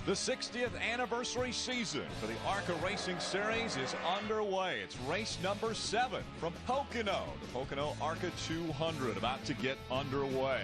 The 60th anniversary season for the ARCA Racing Series is underway. It's race number 7 from Pocono. The Pocono Arca 200 about to get underway.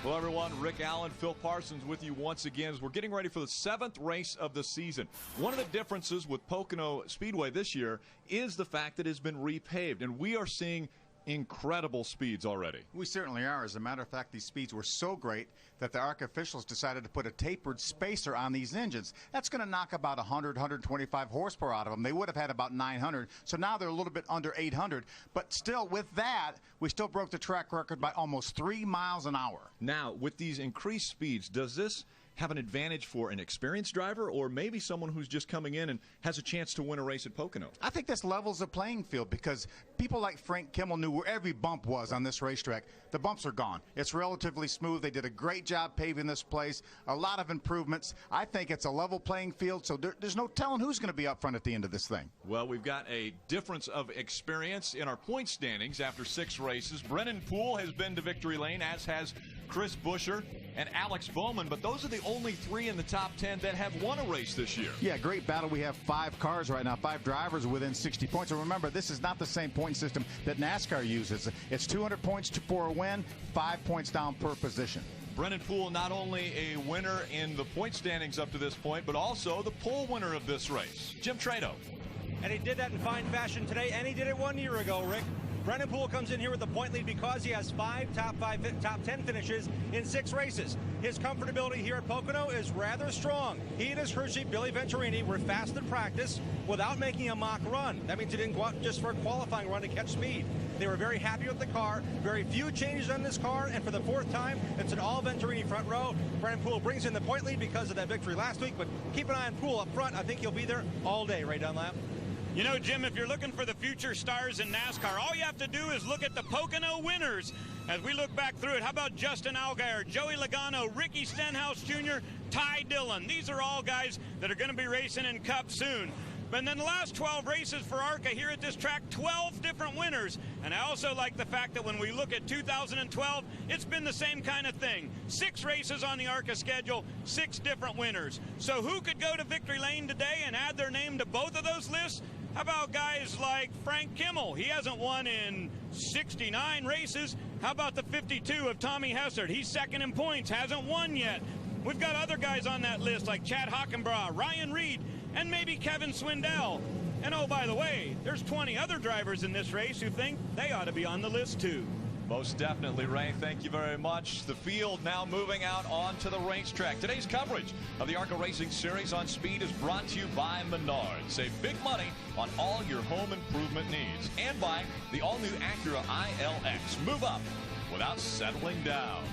Well, everyone, Rick Allen, Phil Parsons with you once again as we're getting ready for the 7th race of the season. One of the differences with Pocono Speedway this year is the fact that it's been repaved, and we are seeing incredible speeds already. We certainly are. As a matter of fact, these speeds were so great that the ARCA officials decided to put a tapered spacer on these engines. That's going to knock about 100, 125 horsepower out of them. They would have had about 900, so now they're a little bit under 800. But still, with that, we still broke the track record by almost 3 miles an hour. Now, with these increased speeds, does this have an advantage for an experienced driver or maybe someone who's just coming in and has a chance to win a race at Pocono? I think this levels the playing field because people like Frank Kimmel knew where every bump was on this racetrack. The bumps are gone. It's relatively smooth. They did a great job paving this place. A lot of improvements. I think it's a level playing field, so there's no telling who's going to be up front at the end of this thing. Well, we've got a difference of experience in our point standings after 6 races. Brennan Poole has been to victory lane, as has Chris Buescher and Alex Bowman, but those are the only 3 in the top 10 that have won a race this year. Yeah, great battle. We have 5 cars right now, 5 drivers within 60 points. And remember, this is not the same point system that NASCAR uses. It's 200 points for a win, 5 points down per position. Brennan Poole, not only a winner in the point standings up to this point, but also the pole winner of this race. Jim Trado. And he did that in fine fashion today, and he did it 1 year ago, Rick. Brennan Poole comes in here with the point lead because he has 5 top 10 finishes in 6 races. His comfortability here at Pocono is rather strong. He and his crew chief, Billy Venturini, were fast in practice without making a mock run. That means he didn't go out just for a qualifying run to catch speed. They were very happy with the car. Very few changes on this car, and for the 4th time, it's an all Venturini front row. Brennan Poole brings in the point lead because of that victory last week, but keep an eye on Poole up front. I think he'll be there all day. Ray Dunlap. You know, Jim, if you're looking for the future stars in NASCAR, all you have to do is look at the Pocono winners. As we look back through it, how about Justin Allgaier, Joey Logano, Ricky Stenhouse Jr., Ty Dillon? These are all guys that are going to be racing in Cup soon. But then the last 12 races for ARCA here at this track, 12 different winners. And I also like the fact that when we look at 2012, it's been the same kind of thing. 6 races on the ARCA schedule, 6 different winners. So who could go to victory lane today and add their name to both of those lists? How about guys like Frank Kimmel? He hasn't won in 69 races. How about the 52 of Tommy Hessert? He's second in points, hasn't won yet. We've got other guys on that list like Chad Hockenbrough, Ryan Reed, and maybe Kevin Swindell. And oh, by the way, there's 20 other drivers in this race who think they ought to be on the list too. Most definitely, Ray. Thank you very much. The field now moving out onto the racetrack. Today's coverage of the ARCA Racing Series on Speed is brought to you by Menards. Save big money on all your home improvement needs. And by the all-new Acura ILX. Move up without settling down.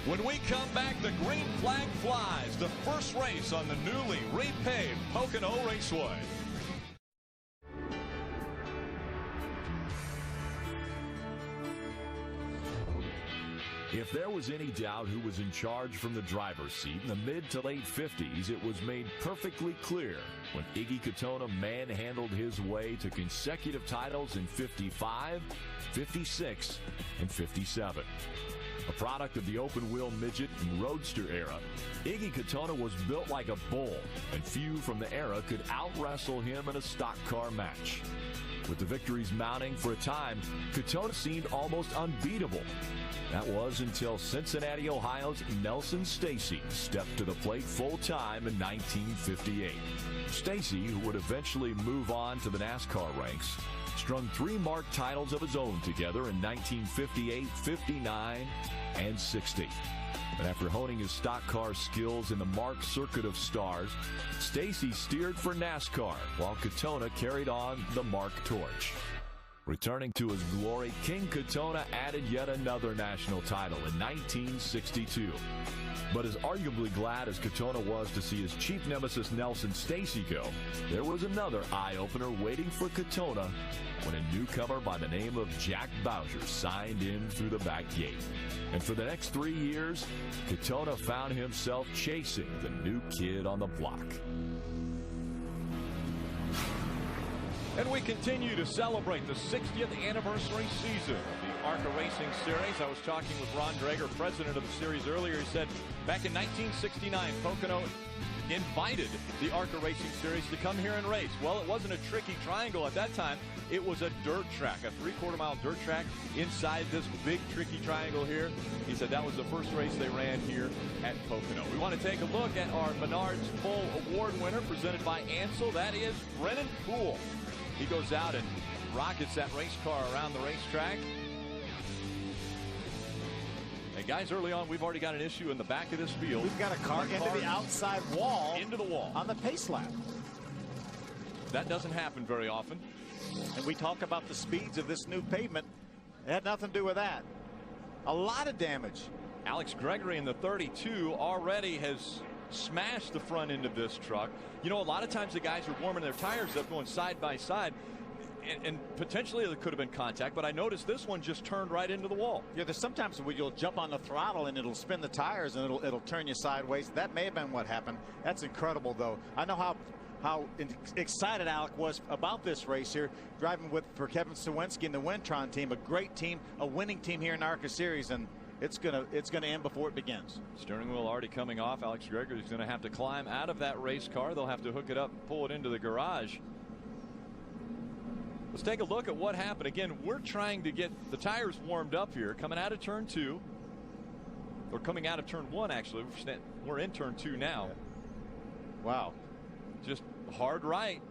When we come back, the green flag flies. The first race on the newly repaved Pocono Raceway. If there was any doubt who was in charge from the driver's seat in the mid to late 50s, it was made perfectly clear when Iggy Katona manhandled his way to consecutive titles in 55, 56, and 57. A product of the open-wheel midget and roadster era, Iggy Katona was built like a bull, and few from the era could out-wrestle him in a stock car match. With the victories mounting for a time, Katona seemed almost unbeatable. That was until Cincinnati, Ohio's Nelson Stacy stepped to the plate full-time in 1958. Stacy, who would eventually move on to the NASCAR ranks, strung 3 marked titles of his own together in 1958, 59, and 60. But after honing his stock car skills in the marked circuit of stars, Stacy steered for NASCAR while Katona carried on the marked torch. Returning to his glory, King Katona added yet another national title in 1962. But as arguably glad as Katona was to see his chief nemesis Nelson Stacy go, there was another eye-opener waiting for Katona when a newcomer by the name of Jack Bowser signed in through the back gate. And for the next 3 years, Katona found himself chasing the new kid on the block. And we continue to celebrate the 60th anniversary season of the ARCA Racing Series. I was talking with Ron Drager, president of the series, earlier. He said back in 1969, Pocono invited the ARCA Racing Series to come here and race. Well, it wasn't a tricky triangle at that time. It was a dirt track, a 3/4 mile dirt track inside this big tricky triangle here. He said that was the first race they ran here at Pocono. We want to take a look at our Menards Full Award winner presented by Ansel. That is Brennan Poole. He goes out and rockets that race car around the racetrack. And guys, early on, we've already got an issue in the back of this field. We've got a car into the outside wall. Into the wall. On the pace lap. That doesn't happen very often. And we talk about the speeds of this new pavement. It had nothing to do with that. A lot of damage. Alex Gregory in the 32 already has smashed the front end of this truck. You know, a lot of times the guys are warming their tires up going side by side. And potentially there could have been contact, but I noticed this one just turned right into the wall. Yeah, there's sometimes where you'll jump on the throttle and it'll spin the tires and it'll turn you sideways. That may have been what happened. That's incredible, though. I know how excited Alec was about this race here, driving for Kevin Sawinski and the Wintron team, a great team, a winning team here in ARCA Series, and it's gonna end before it begins. Steering wheel already coming off. Alex Gregory is going to have to climb out of that race car. They'll have to hook it up and pull it into the garage. Let's take a look at what happened. Again, we're trying to get the tires warmed up here, coming out of turn 2. Or coming out of turn 1, actually. We're in turn 2 now. Wow. Just hard right.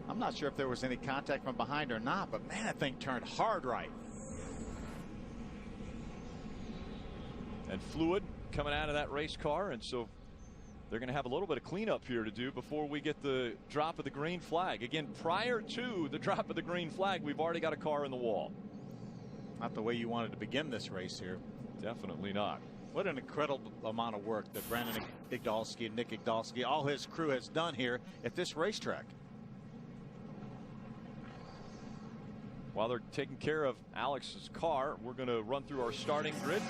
I'm not sure if there was any contact from behind or not, but man, that thing turned hard right. And fluid coming out of that race car, and so they're going to have a little bit of cleanup here to do before we get the drop of the green flag. Again, prior to the drop of the green flag, we've already got a car in the wall. Not the way you wanted to begin this race here. Definitely not. What an incredible amount of work that Brandon Igdalski and Nick Igdalski, all his crew has done here at this racetrack. While they're taking care of Alex's car, we're going to run through our starting grid.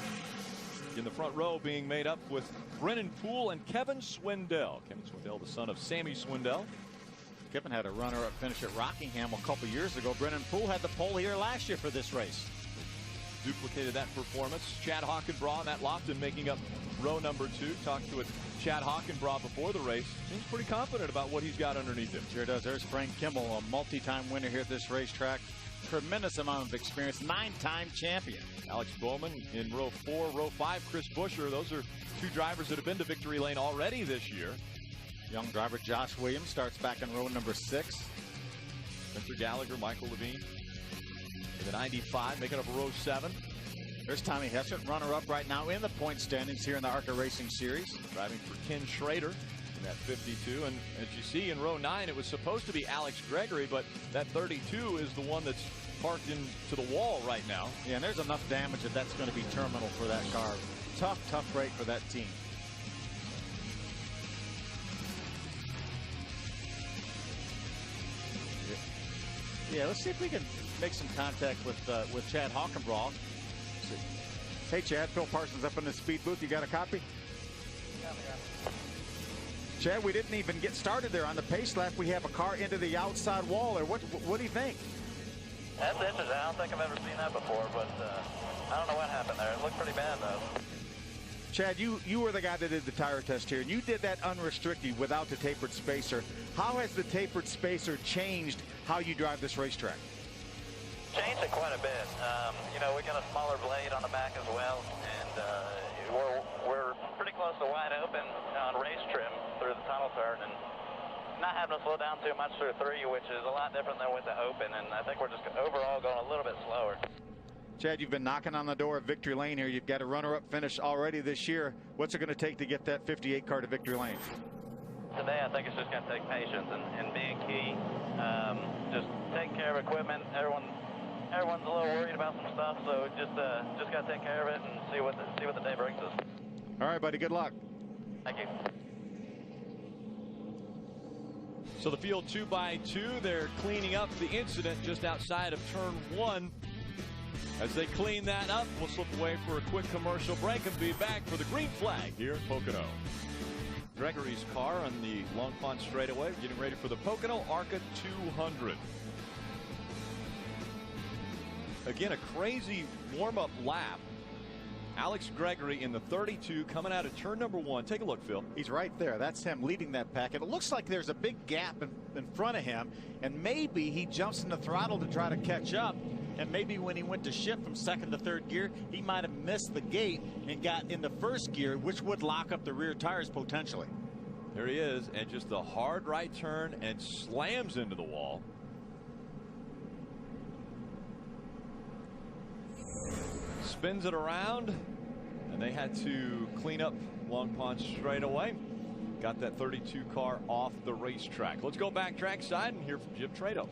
In the front row being made up with Brennan Poole and Kevin Swindell. Kevin Swindell, the son of Sammy Swindell. Kevin had a runner-up finish at Rockingham a couple years ago. Brennan Poole had the pole here last year for this race. Duplicated that performance. Chad Hockenbraugh and Matt Lofton making up row number 2. Talked to Chad Hockenbraugh before the race. Seems pretty confident about what he's got underneath him. Sure does. There's Frank Kimmel, a multi-time winner here at this racetrack. Tremendous amount of experience, 9-time champion. Alex Bowman in row 4, row 5, Chris Buescher. Those are 2 drivers that have been to victory lane already this year. Young driver Josh Williams starts back in row number 6. Spencer Gallagher, Michael Levine in the 95, making up row 7. There's Tommy Hessert, runner-up right now in the point standings here in the ARCA Racing Series. Driving for Ken Schrader in that 52. And as you see in row 9, it was supposed to be Alex Gregory, but that 32 is the one that's parked into the wall right now. Yeah, and there's enough damage that's going to be terminal for that car. Tough break for that team. Yeah, let's see if we can make some contact with Chad Hockenbraugh. Hey, Chad, Phil Parsons up in the speed booth. You got a copy? Chad, we didn't even get started there on the pace lap. We have a car into the outside wall. Or what do you think? That's interesting. I don't think I've ever seen that before, but I don't know what happened there. It looked pretty bad, though. Chad, you were the guy that did the tire test here, and you did that unrestricted without the tapered spacer. How has the tapered spacer changed how you drive this racetrack? Changed it quite a bit. You know, we got a smaller blade on the back as well, and we're pretty close to wide open on race trim through the tunnel turn, and not having to slow down too much through 3, which is a lot different than with the open, and I think we're just overall going a little bit slower. Chad, you've been knocking on the door of victory lane here. You've got a runner-up finish already this year. What's it going to take to get that 58 car to victory lane? Today, I think it's just going to take patience and being key. Just taking care of equipment. Everyone's a little worried about some stuff, so just got to take care of it and see what the day brings us. All right, buddy. Good luck. Thank you. So the field 2x2, they're cleaning up the incident just outside of turn 1. As they clean that up, we'll slip away for a quick commercial break and be back for the green flag here at Pocono. Gregory's car on the Long Pond straightaway, getting ready for the Pocono Arca 200. again, a crazy warm-up lap. Alex Gregory in the 32 coming out of turn number 1. Take a look, Phil. He's right there. That's him leading that pack. And it looks like there's a big gap in front of him. And maybe he jumps in the throttle to try to catch up. And maybe when he went to shift from 2nd to 3rd gear, he might have missed the gate and got into 1st gear, which would lock up the rear tires potentially. There he is, and just a hard right turn and slams into the wall. Spins it around, and they had to clean up Long Pond straight away. Got that 32 car off the racetrack. Let's go back trackside and hear from Jim Trado.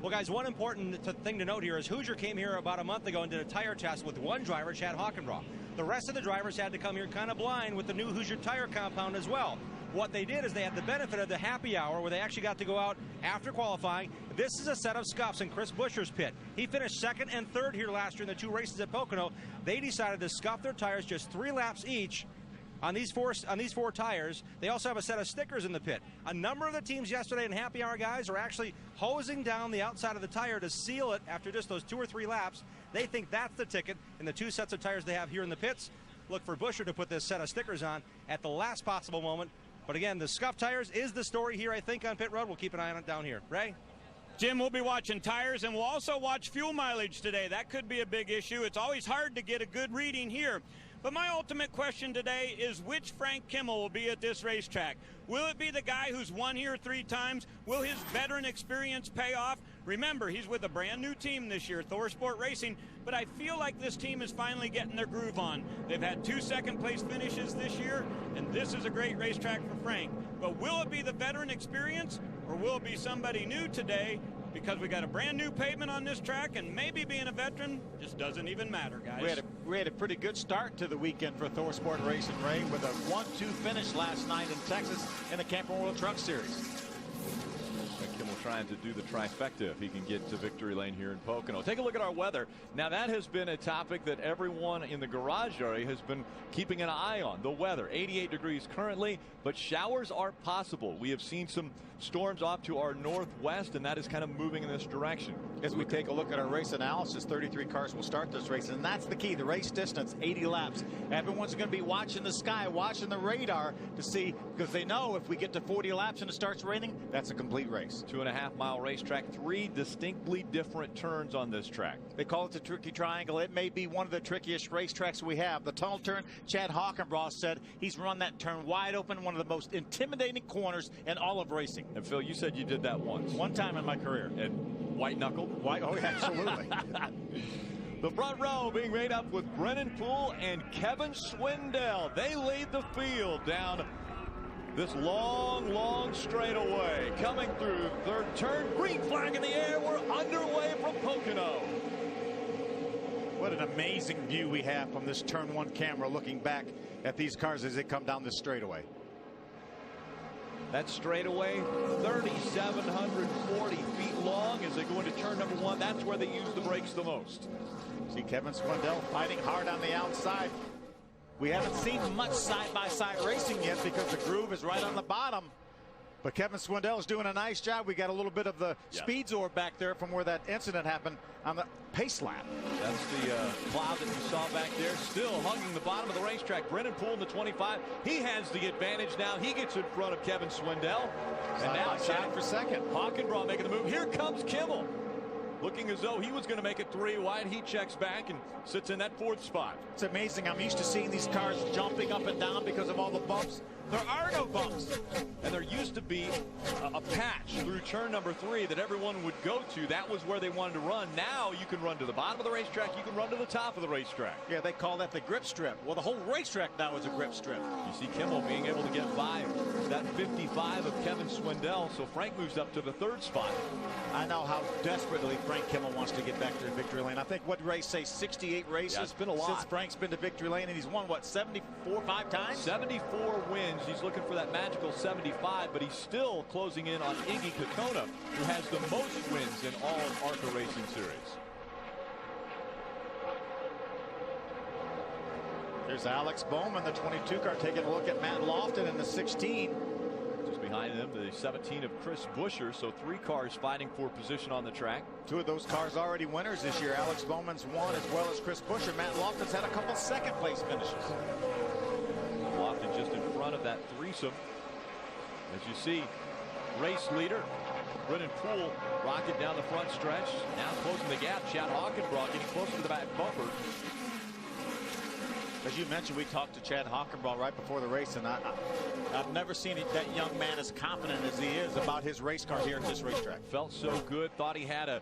Well, guys, one important thing to note here is Hoosier came here about a month ago and did a tire test with one driver, Chad Hockenbraugh. The rest of the drivers had to come here kind of blind with the new Hoosier tire compound as well. What they did is they had the benefit of the happy hour where they actually got to go out after qualifying. This is a set of scuffs in Chris Buescher's pit. He finished 2nd and 3rd here last year in the 2 races at Pocono. They decided to scuff their tires just 3 laps each on these four tires. They also have a set of stickers in the pit. A number of the teams yesterday in happy hour, guys, are actually hosing down the outside of the tire to seal it after just those 2 or 3 laps. They think that's the ticket in the 2 sets of tires they have here in the pits. Look for Buescher to put this set of stickers on at the last possible moment. But again, the scuff tires is the story here, I think, on pit road. We'll keep an eye on it down here. Ray? Jim, we'll be watching tires, and we'll also watch fuel mileage today. That could be a big issue. It's always hard to get a good reading here. But my ultimate question today is which Frank Kimmel will be at this racetrack? Will it be the guy who's won here 3 times? Will his veteran experience pay off? Remember, he's with a brand new team this year, Thor Sport Racing, but I feel like this team is finally getting their groove on. They've had 2 second-place finishes this year, and this is a great racetrack for Frank. But will it be the veteran experience, or will it be somebody new today? Because we got a brand new pavement on this track, and maybe being a veteran just doesn't even matter, guys. We had a pretty good start to the weekend for Thor Sport Racing, Ray, with a 1-2 finish last night in Texas in the Camping World Truck Series. Kimmel trying to do the trifecta if he can get to victory lane here in Pocono. Take a look at our weather. Now, that has been a topic that everyone in the garage area has been keeping an eye on. The weather, 88 degrees currently, but showers are possible. We have seen some storms off to our northwest, and that is kind of moving in this direction. As we take a look at our race analysis, 33 cars will start this race, and that's the key. The race distance, 80 laps. Everyone's going to be watching the sky, watching the radar to see, because they know if we get to 40 laps and it starts raining, that's a complete race. 2.5-mile racetrack, 3 distinctly different turns on this track. They call it the Tricky Triangle. It may be one of the trickiest racetracks we have. The tunnel turn, Chad Hockenbraugh said he's run that turn wide open, one of the most intimidating corners in all of racing. And Phil, you said you did that once. One time in my career. And white-knuckled? Oh, yeah, absolutely. The front row being made up with Brennan Poole and Kevin Swindell. They lead the field down this long straightaway. Coming through 3rd turn, green flag in the air. We're underway from Pocono. What an amazing view we have from this turn 1 camera looking back at these cars as they come down this straightaway. That straightaway, 3,740 feet long as they go into turn number 1. That's where they use the brakes the most. See Kevin Swindell fighting hard on the outside. We haven't seen much side-by-side racing yet because the groove is right on the bottom. But Kevin Swindell is doing a nice job. We got a little bit of the speed orb back there from where that incident happened on the pace lap. That's the cloud that you saw back there, still hugging the bottom of the racetrack. Brennan Poole in the 25. He has the advantage now. He gets in front of Kevin Swindell. And now Chad for 2nd. Hockenbraugh making the move. Here comes Kimmel, looking as though he was going to make it 3 wide. He checks back and sits in that 4th spot. It's amazing. I'm used to seeing these cars jumping up and down because of all the bumps. There are no bumps. And there used to be a patch through turn number 3 that everyone would go to. That was where they wanted to run. Now you can run to the bottom of the racetrack. You can run to the top of the racetrack. Yeah, they call that the grip strip. Well, the whole racetrack now is a grip strip. You see Kimmel being able to get by that 55 of Kevin Swindell. So Frank moves up to the 3rd spot. I know how desperately Frank Kimmel wants to get back to victory lane. I think what Ray say 68 races. Yeah, it's been a lot since Frank's been to victory lane, and he's won what, 5 times? 74 wins. He's looking for that magical 75, but he's still closing in on Iggy Katona, who has the most wins in all of ARCA Racing Series. There's Alex Bowman, the 22 car, taking a look at Matt Lofton in the 16. Just behind behind them, the 17 of Chris Buescher. So 3 cars fighting for position on the track. 2 of those cars already winners this year. Alex Bowman's won, as well as Chris Buescher. Matt Lofton's had a couple second place finishes. Lofton just in front of that threesome. As you see, race leader Brennan Poole rocket down the front stretch. Now closing the gap. Chad Hockenbraugh getting closer to the back bumper. As you mentioned, we talked to Chad Hockenbraugh right before the race, and I've never seen that young man as confident as he is about his race car here at this racetrack. Felt so good. Thought he had a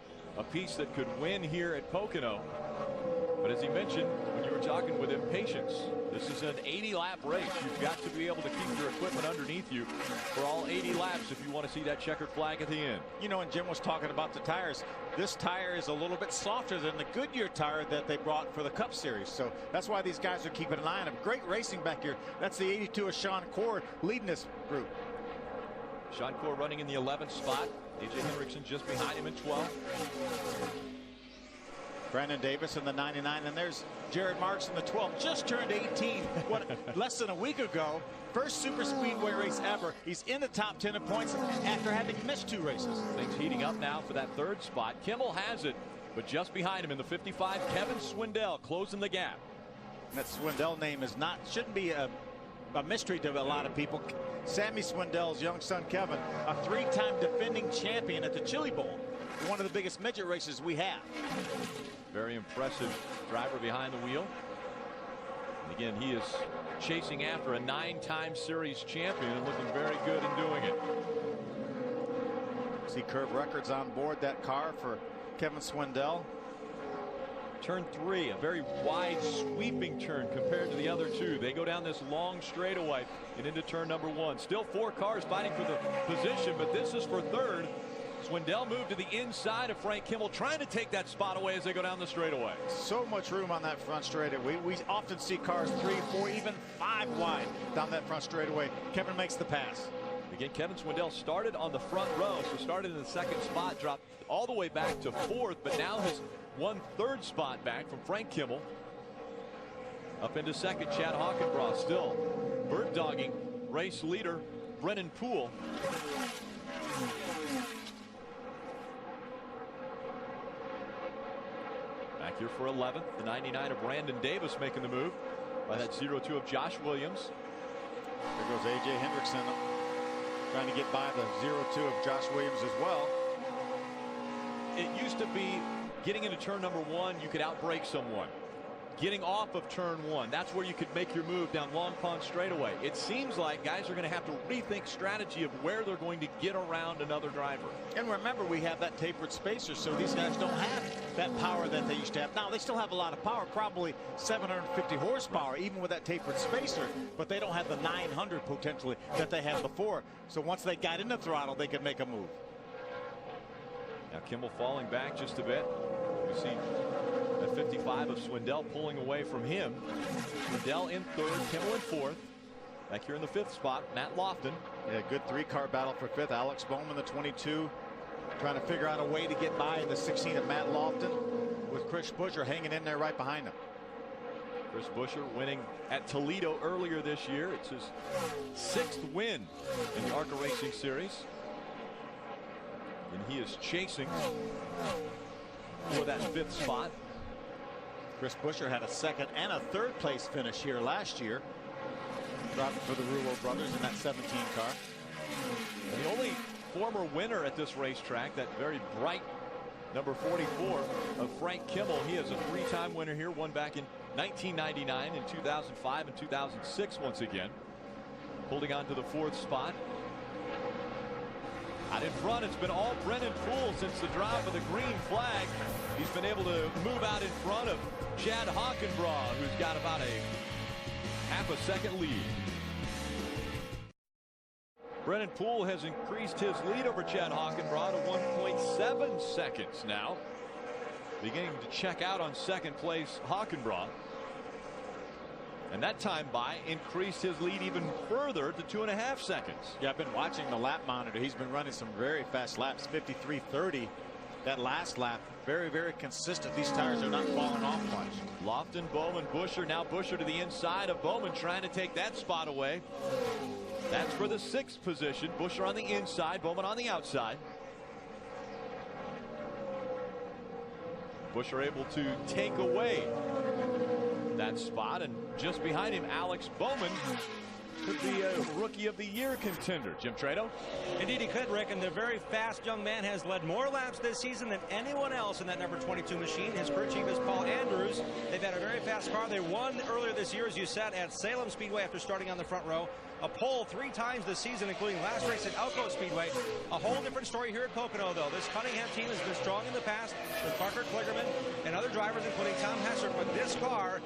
piece that could win here at Pocono. But as he mentioned when you were talking with him, patience. This is an 80-lap race. You've got to be able to keep your equipment underneath you for all 80 laps if you want to see that checkered flag at the end. You know, and Jim was talking about the tires. This tire is a little bit softer than the Goodyear tire that they brought for the Cup Series. So that's why these guys are keeping an eye on him. Great racing back here. That's the 82 of Sean Cord leading this group. Sean Cord running in the 11th spot. A.J. Hendrickson just behind him in 12th. Brandon Davis in the 99, and there's Jared Marks in the 12. Just turned 18 less than a week ago. First super speedway race ever. He's in the top 10 in points after having missed 2 races. Things heating up now for that 3rd spot. Kimmel has it, but just behind him in the 55, Kevin Swindell closing the gap. And that Swindell name shouldn't be a mystery to a lot of people. Sammy Swindell's young son Kevin, a 3-time defending champion at the Chili Bowl, one of the biggest midget races we have. Very impressive driver behind the wheel. And again, he is chasing after a 9-time series champion and looking very good in doing it. See curb records on board that car for Kevin Swindell. Turn 3, a very wide sweeping turn compared to the other 2. They go down this long straightaway and into turn number 1. Still 4 cars fighting for the position, but this is for 3rd. Swindell moved to the inside of Frank Kimmel, trying to take that spot away as they go down the straightaway. So much room on that front straightaway. We often see cars 3, 4, even 5 wide down that front straightaway. Kevin makes the pass. Again, Kevin Swindell started on the front row, so started in the 2nd spot, dropped all the way back to 4th, but now has won 3rd spot back from Frank Kimmel. Up into 2nd, Chad Hockenbraugh still bird dogging race leader Brennan Poole. Back here for 11th, the 99 of Brandon Davis making the move by that 02 of Josh Williams. There goes A.J. Hendrickson trying to get by the 02 of Josh Williams as well. It used to be getting into turn number 1, you could outbrake someone. Getting off of turn 1, that's where you could make your move down Long Pond straightaway. It seems like guys are going to have to rethink strategy of where they're going to get around another driver. And remember, we have that tapered spacer, so these guys don't have that power that they used to have. Now, they still have a lot of power, probably 750 horsepower, even with that tapered spacer, but they don't have the 900 potentially that they had before. So once they got in the throttle, they could make a move. Now Kimmel falling back just a bit. You see that 55 of Swindell pulling away from him. Swindell in 3rd, Kimmel in 4th. Back here in the 5th spot, Matt Lofton. Yeah, good 3-car battle for 5th. Alex Bowman, the 22, trying to figure out a way to get by in the 16 of Matt Lofton, with Chris Buescher hanging in there right behind him. Chris Buescher winning at Toledo earlier this year. It's his 6th win in the ARCA Racing Series. And he is chasing for that 5th spot. Chris Buescher had a 2nd and a 3rd place finish here last year, driving for the Rulo brothers in that 17 car. And the only former winner at this racetrack, that very bright number 44 of Frank Kimmel. He is a 3-time winner here, won back in 1999, in 2005, and 2006 once again. Holding on to the 4th spot. Out in front, it's been all Brennan Poole since the drop of the green flag. He's been able to move out in front of Chad Hockenbraugh, who's got about a half a second lead. Brennan Poole has increased his lead over Chad Hockenbraugh to 1.7 seconds now. Beginning to check out on 2nd place Hockenbraugh. And that time by increased his lead even further to 2.5 seconds. Yeah, I've been watching the lap monitor. He's been running some very fast laps, 53.30. That last lap, very, very consistent. These tires are not falling off much. Lofton, Bowman, Buescher. Now Buescher to the inside of Bowman, trying to take that spot away. That's for the 6th position. Buescher on the inside, Bowman on the outside. Buescher able to take away that spot, and just behind him, Alex Bowman could be a Rookie of the Year contender. Jim Trado? Indeed he could, Rick, and the very fast young man has led more laps this season than anyone else in that number 22 machine. His crew chief is Paul Andrews. They've had a very fast car. They won earlier this year, as you said, at Salem Speedway after starting on the front row. A pole 3 times this season, including last race at Elko Speedway. A whole different story here at Pocono, though. This Cunningham team has been strong in the past with Parker Kligerman and other drivers, including Tom Hessert, but this car,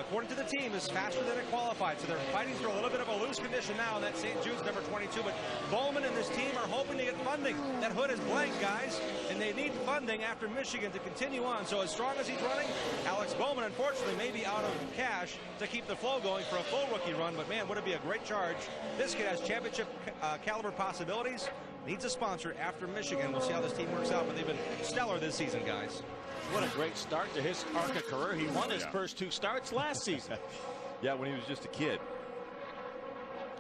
according to the team, is faster than it qualified. So they're fighting through a little bit of a loose condition now in that St. Jude's number 22. But Bowman and this team are hoping to get funding. That hood is blank, guys, and they need funding after Michigan to continue on. So as strong as he's running, Alex Bowman, unfortunately, may be out of cash to keep the flow going for a full rookie run. But man, would it be a great charge. This kid has championship caliber possibilities. Needs a sponsor after Michigan. We'll see how this team works out, but they've been stellar this season, guys. What a great start to his ARCA career. He won his first 2 starts last season. Yeah, when he was just a kid.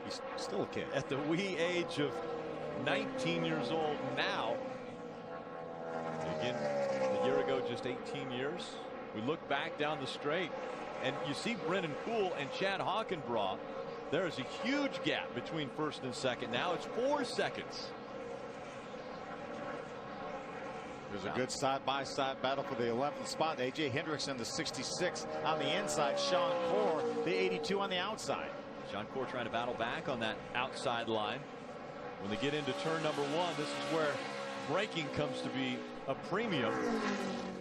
He's still a kid. At the wee age of 19 years old now. Again, a year ago, just 18 years. We look back down the straight, and you see Brennan Poole and Chad Hockenbraugh. There is a huge gap between first and second. Now it's 4 seconds. There's a good side-by-side battle for the 11th spot. A.J. Hendrickson, the 66 on the inside. Sean Corr, the 82 on the outside. Sean Corr trying to battle back on that outside line. When they get into turn number 1, this is where braking comes to be a premium.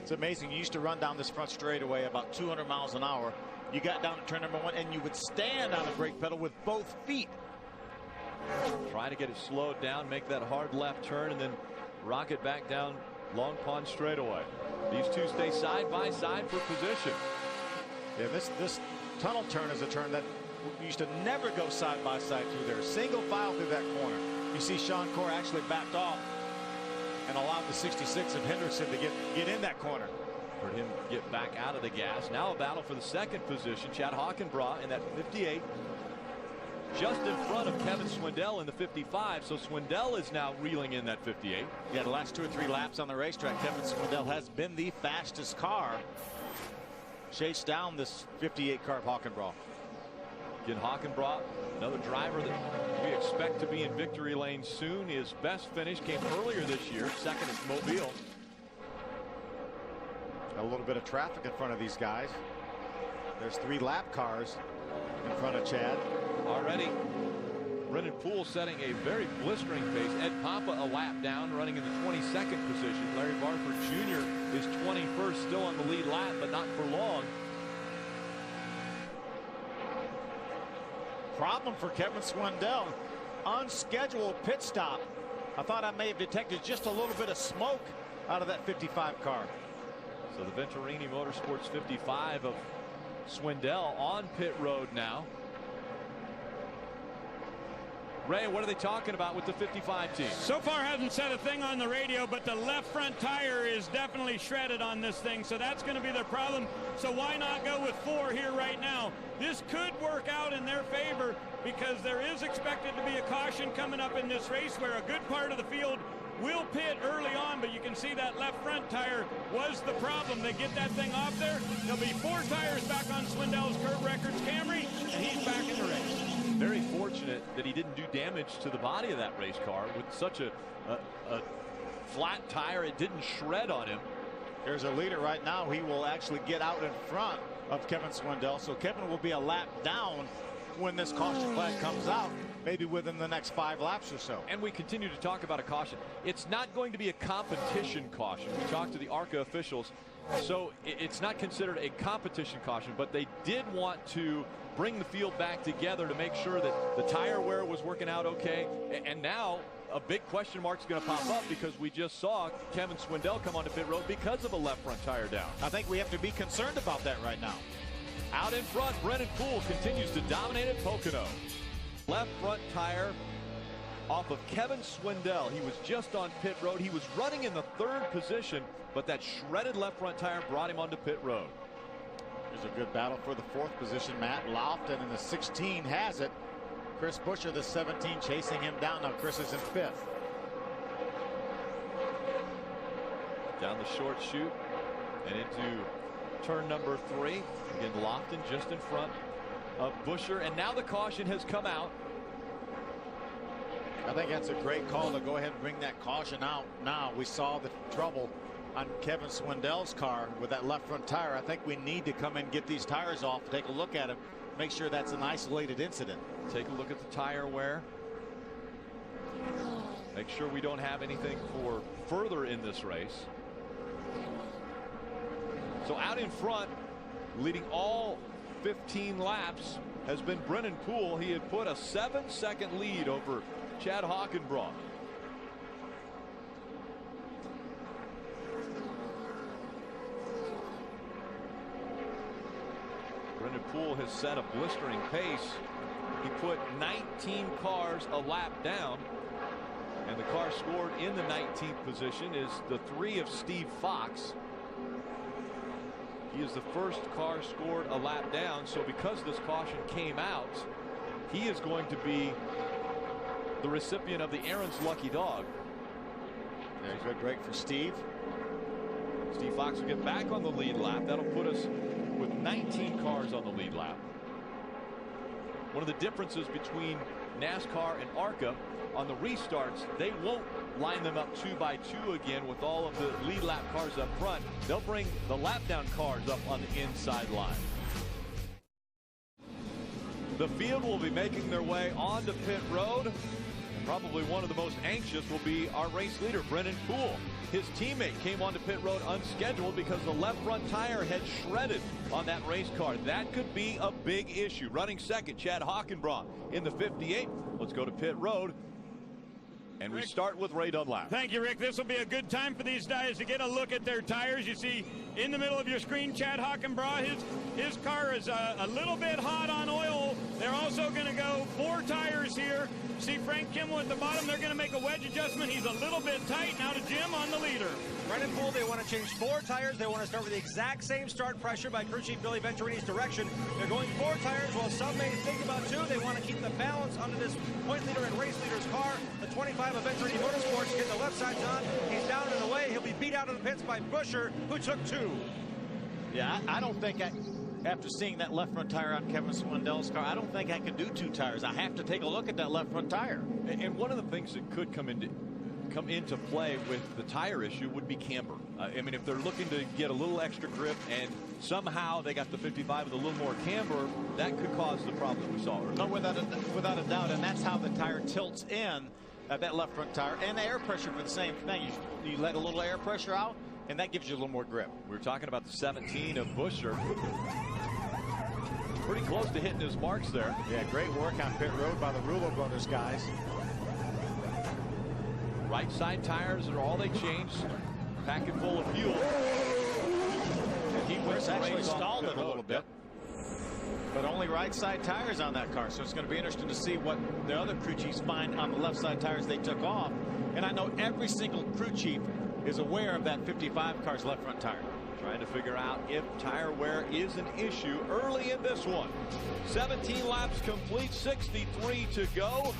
It's amazing. You used to run down this front straightaway about 200 miles an hour. You got down to turn number 1, and you would stand on the brake pedal with both feet. Try to get it slowed down, make that hard left turn, and then rock it back down Long Pond straightaway. These two stay side by side for position. Yeah, this tunnel turn is a turn that used to never go side by side through there. Single file through that corner. You see Sean Corr actually backed off and allowed the 66 of Hendrickson to get in that corner. Heard him get back out of the gas. Now a battle for the 2nd position. Chad Hockenbraugh in that 58. Just in front of Kevin Swindell in the 55. So Swindell is now reeling in that 58. Yeah, the last 2 or 3 laps on the racetrack, Kevin Swindell has been the fastest car. Chased down this 58 car of Hockenbraugh. Again, Hockenbraugh, another driver that we expect to be in victory lane soon. His best finish came earlier this year, 2nd at Mobile. A little bit of traffic in front of these guys. There's 3 lap cars in front of Chad. Already, Brennan Poole setting a very blistering pace. Ed Pampa a lap down, running in the 22nd position. Larry Barford Jr. is 21st, still on the lead lap, but not for long. Problem for Kevin Swindell. Unscheduled pit stop. I thought I may have detected just a little bit of smoke out of that 55 car. So the Venturini Motorsports 55 of Swindell on pit road now. Ray, what are they talking about with the 55 team? So far hasn't said a thing on the radio, but the left front tire is definitely shredded on this thing, so that's going to be their problem. So why not go with 4 here right now? This could work out in their favor because there is expected to be a caution coming up in this race where a good part of the field will pit early on, but you can see that left front tire was the problem. They get that thing off there. There'll be 4 tires back on Swindell's Curb Records Camry, and he's back in the race. Very fortunate that he didn't do damage to the body of that race car with such a flat tire. It didn't shred on him. There's a leader right now. He will actually get out in front of Kevin Swindell. So Kevin will be a lap down when this caution flag comes out, maybe within the next 5 laps or so. And we continue to talk about a caution. It's not going to be a competition caution. We talked to the ARCA officials. So it's not considered a competition caution, but they did want to bring the field back together to make sure that the tire wear was working out okay. And now a big question mark is going to pop up because we just saw Kevin Swindell come onto pit road because of a left front tire down. I think we have to be concerned about that right now. Out in front, Brennan Poole continues to dominate at Pocono. Left front tire off of Kevin Swindell. He was just on pit road. He was running in the 3rd position, but that shredded left front tire brought him onto pit road. There's a good battle for the 4th position. Matt Lofton in the 16 has it. Chris Buescher, the 17, chasing him down. Now Chris is in 5th. Down the short chute and into turn number 3. Again, Lofton just in front of Buescher, and now the caution has come out. I think that's a great call to go ahead and bring that caution out now. We saw the trouble on Kevin Swindell's car with that left front tire. I think we need to come in and get these tires off, take a look at them, make sure that's an isolated incident. Take a look at the tire wear. Make sure we don't have anything for further in this race. So out in front, leading all 15 laps, has been Brennan Poole. He had put a 7-second lead over Chad Hockenbraugh. Brennan Poole has set a blistering pace. He put 19 cars a lap down, and the car scored in the 19th position is the 3 of Steve Fox. He is the first car scored a lap down, so because this caution came out, he is going to be the recipient of the Aaron's lucky dog. There's a good break for Steve. Steve Fox will get back on the lead lap. That'll put us with 19 cars on the lead lap. One of the differences between NASCAR and ARCA, on the restarts, they won't line them up 2 by 2 again with all of the lead lap cars up front. They'll bring the lap down cars up on the inside line. The field will be making their way onto pit road. Probably one of the most anxious will be our race leader, Brennan Poole. His teammate came onto pit road unscheduled because the left front tire had shredded on that race car. That could be a big issue. Running second, Chad Hockenbraugh in the 58. Let's go to pit road. And we start with Ray Dunlap. Thank you, Rick. This will be a good time for these guys to get a look at their tires. You see in the middle of your screen, Chad Hockenbraugh. His car is a little bit hot on oil. They're also going to go 4 tires here. See Frank Kimmel at the bottom. They're going to make a wedge adjustment. He's a little bit tight. Now to Jim on the leader. Brennan Poole, they want to change 4 tires. They want to start with the exact same start pressure by crew chief Billy Venturini's direction. They're going 4 tires, while some may think about 2. They want to keep the balance under this point leader and race leader's car. The 25 of Venturini Motorsports getting the left sides on. He's down and away. He'll be beat out of the pits by Buescher, who took 2. Yeah, I don't think after seeing that left front tire on Kevin Swindell's car, I don't think I can do 2 tires. I have to take a look at that left front tire. And one of the things that could come into play with the tire issue would be camber. I mean, if they're looking to get a little extra grip and somehow they got the 55 with a little more camber, that could cause the problem we saw earlier. No, without a doubt, and that's how the tire tilts in at that left front tire. And the air pressure for the same thing. You let a little air pressure out, and that gives you a little more grip. We were talking about the 17 of Buescher. Pretty close to hitting his marks there. Yeah, great work on pit road by the Rulo brothers guys. Right side tires are all they changed. Packet full of fuel. And he went actually stalled it a little bit. But only right side tires on that car. So it's going to be interesting to see what the other crew chiefs find on the left side tires they took off. And I know every single crew chief is aware of that 55 car's left front tire. Trying to figure out if tire wear is an issue early in this one. 17 laps complete, 63 to go.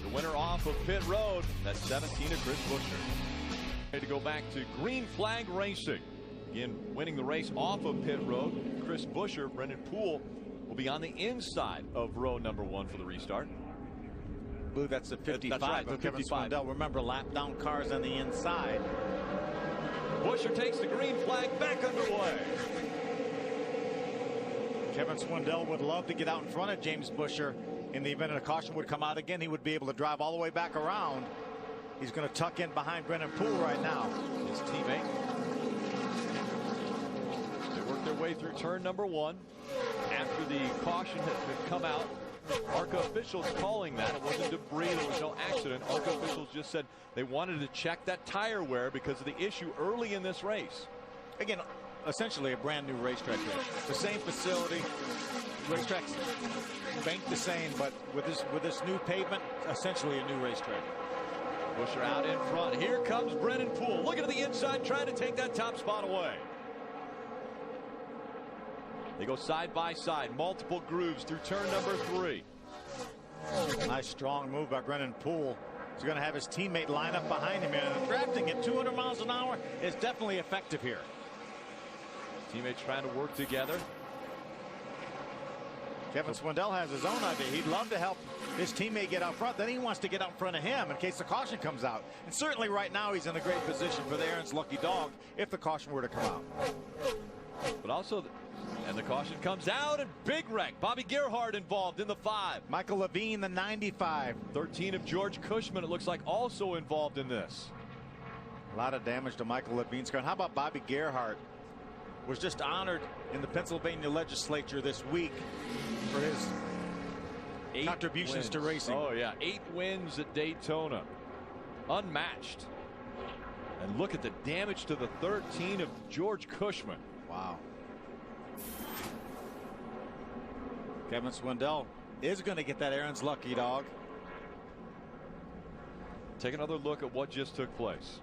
The winner off of pit road, that's 17 of Chris Buescher. To go back to green flag racing. Again, winning the race off of pit road, Chris Buescher. Brennan Poole will be on the inside of row number 1 for the restart. I believe that's the 55 that's right, of Kevin Swindell. Remember, lap down cars on the inside. Buescher takes the green flag, back underway. Kevin Swindell would love to get out in front of James Buescher. In the event a caution would come out again, he would be able to drive all the way back around. He's going to tuck in behind Brennan Poole right now. His teammate. They work their way through turn number 1. After the caution had come out, ARCA officials calling that. It wasn't debris. There was no accident. ARCA officials just said they wanted to check that tire wear because of the issue early in this race. Again, essentially a brand new racetrack here. The same facility. Racetracks banked the same, but with this new pavement, essentially a new racetrack. Buescher out in front. Here comes Brennan Poole. Looking at the inside, trying to take that top spot away. They go side by side, multiple grooves through turn number 3. Nice strong move by Brennan Poole. He's going to have his teammate line up behind him, and drafting at 200 miles an hour is definitely effective here. Teammates trying to work together. Kevin Swindell has his own idea. He'd love to help his teammate get out front. Then he wants to get out in front of him in case the caution comes out. And certainly right now he's in a great position for the Aaron's lucky dog if the caution were to come out. But also, and the caution comes out, and big wreck. Bobby Gerhardt involved in the 5. Michael Levine, the 95. 13 of George Cushman, it looks like, also involved in this. A lot of damage to Michael Levine's car. And how about Bobby Gerhardt? Was just honored in the Pennsylvania legislature this week for his 8 contributions wins to racing. Oh, yeah. 8 wins at Daytona. Unmatched. And look at the damage to the 13 of George Cushman. Wow. Kevin Swindell is going to get that Aaron's lucky dog. Take another look at what just took place.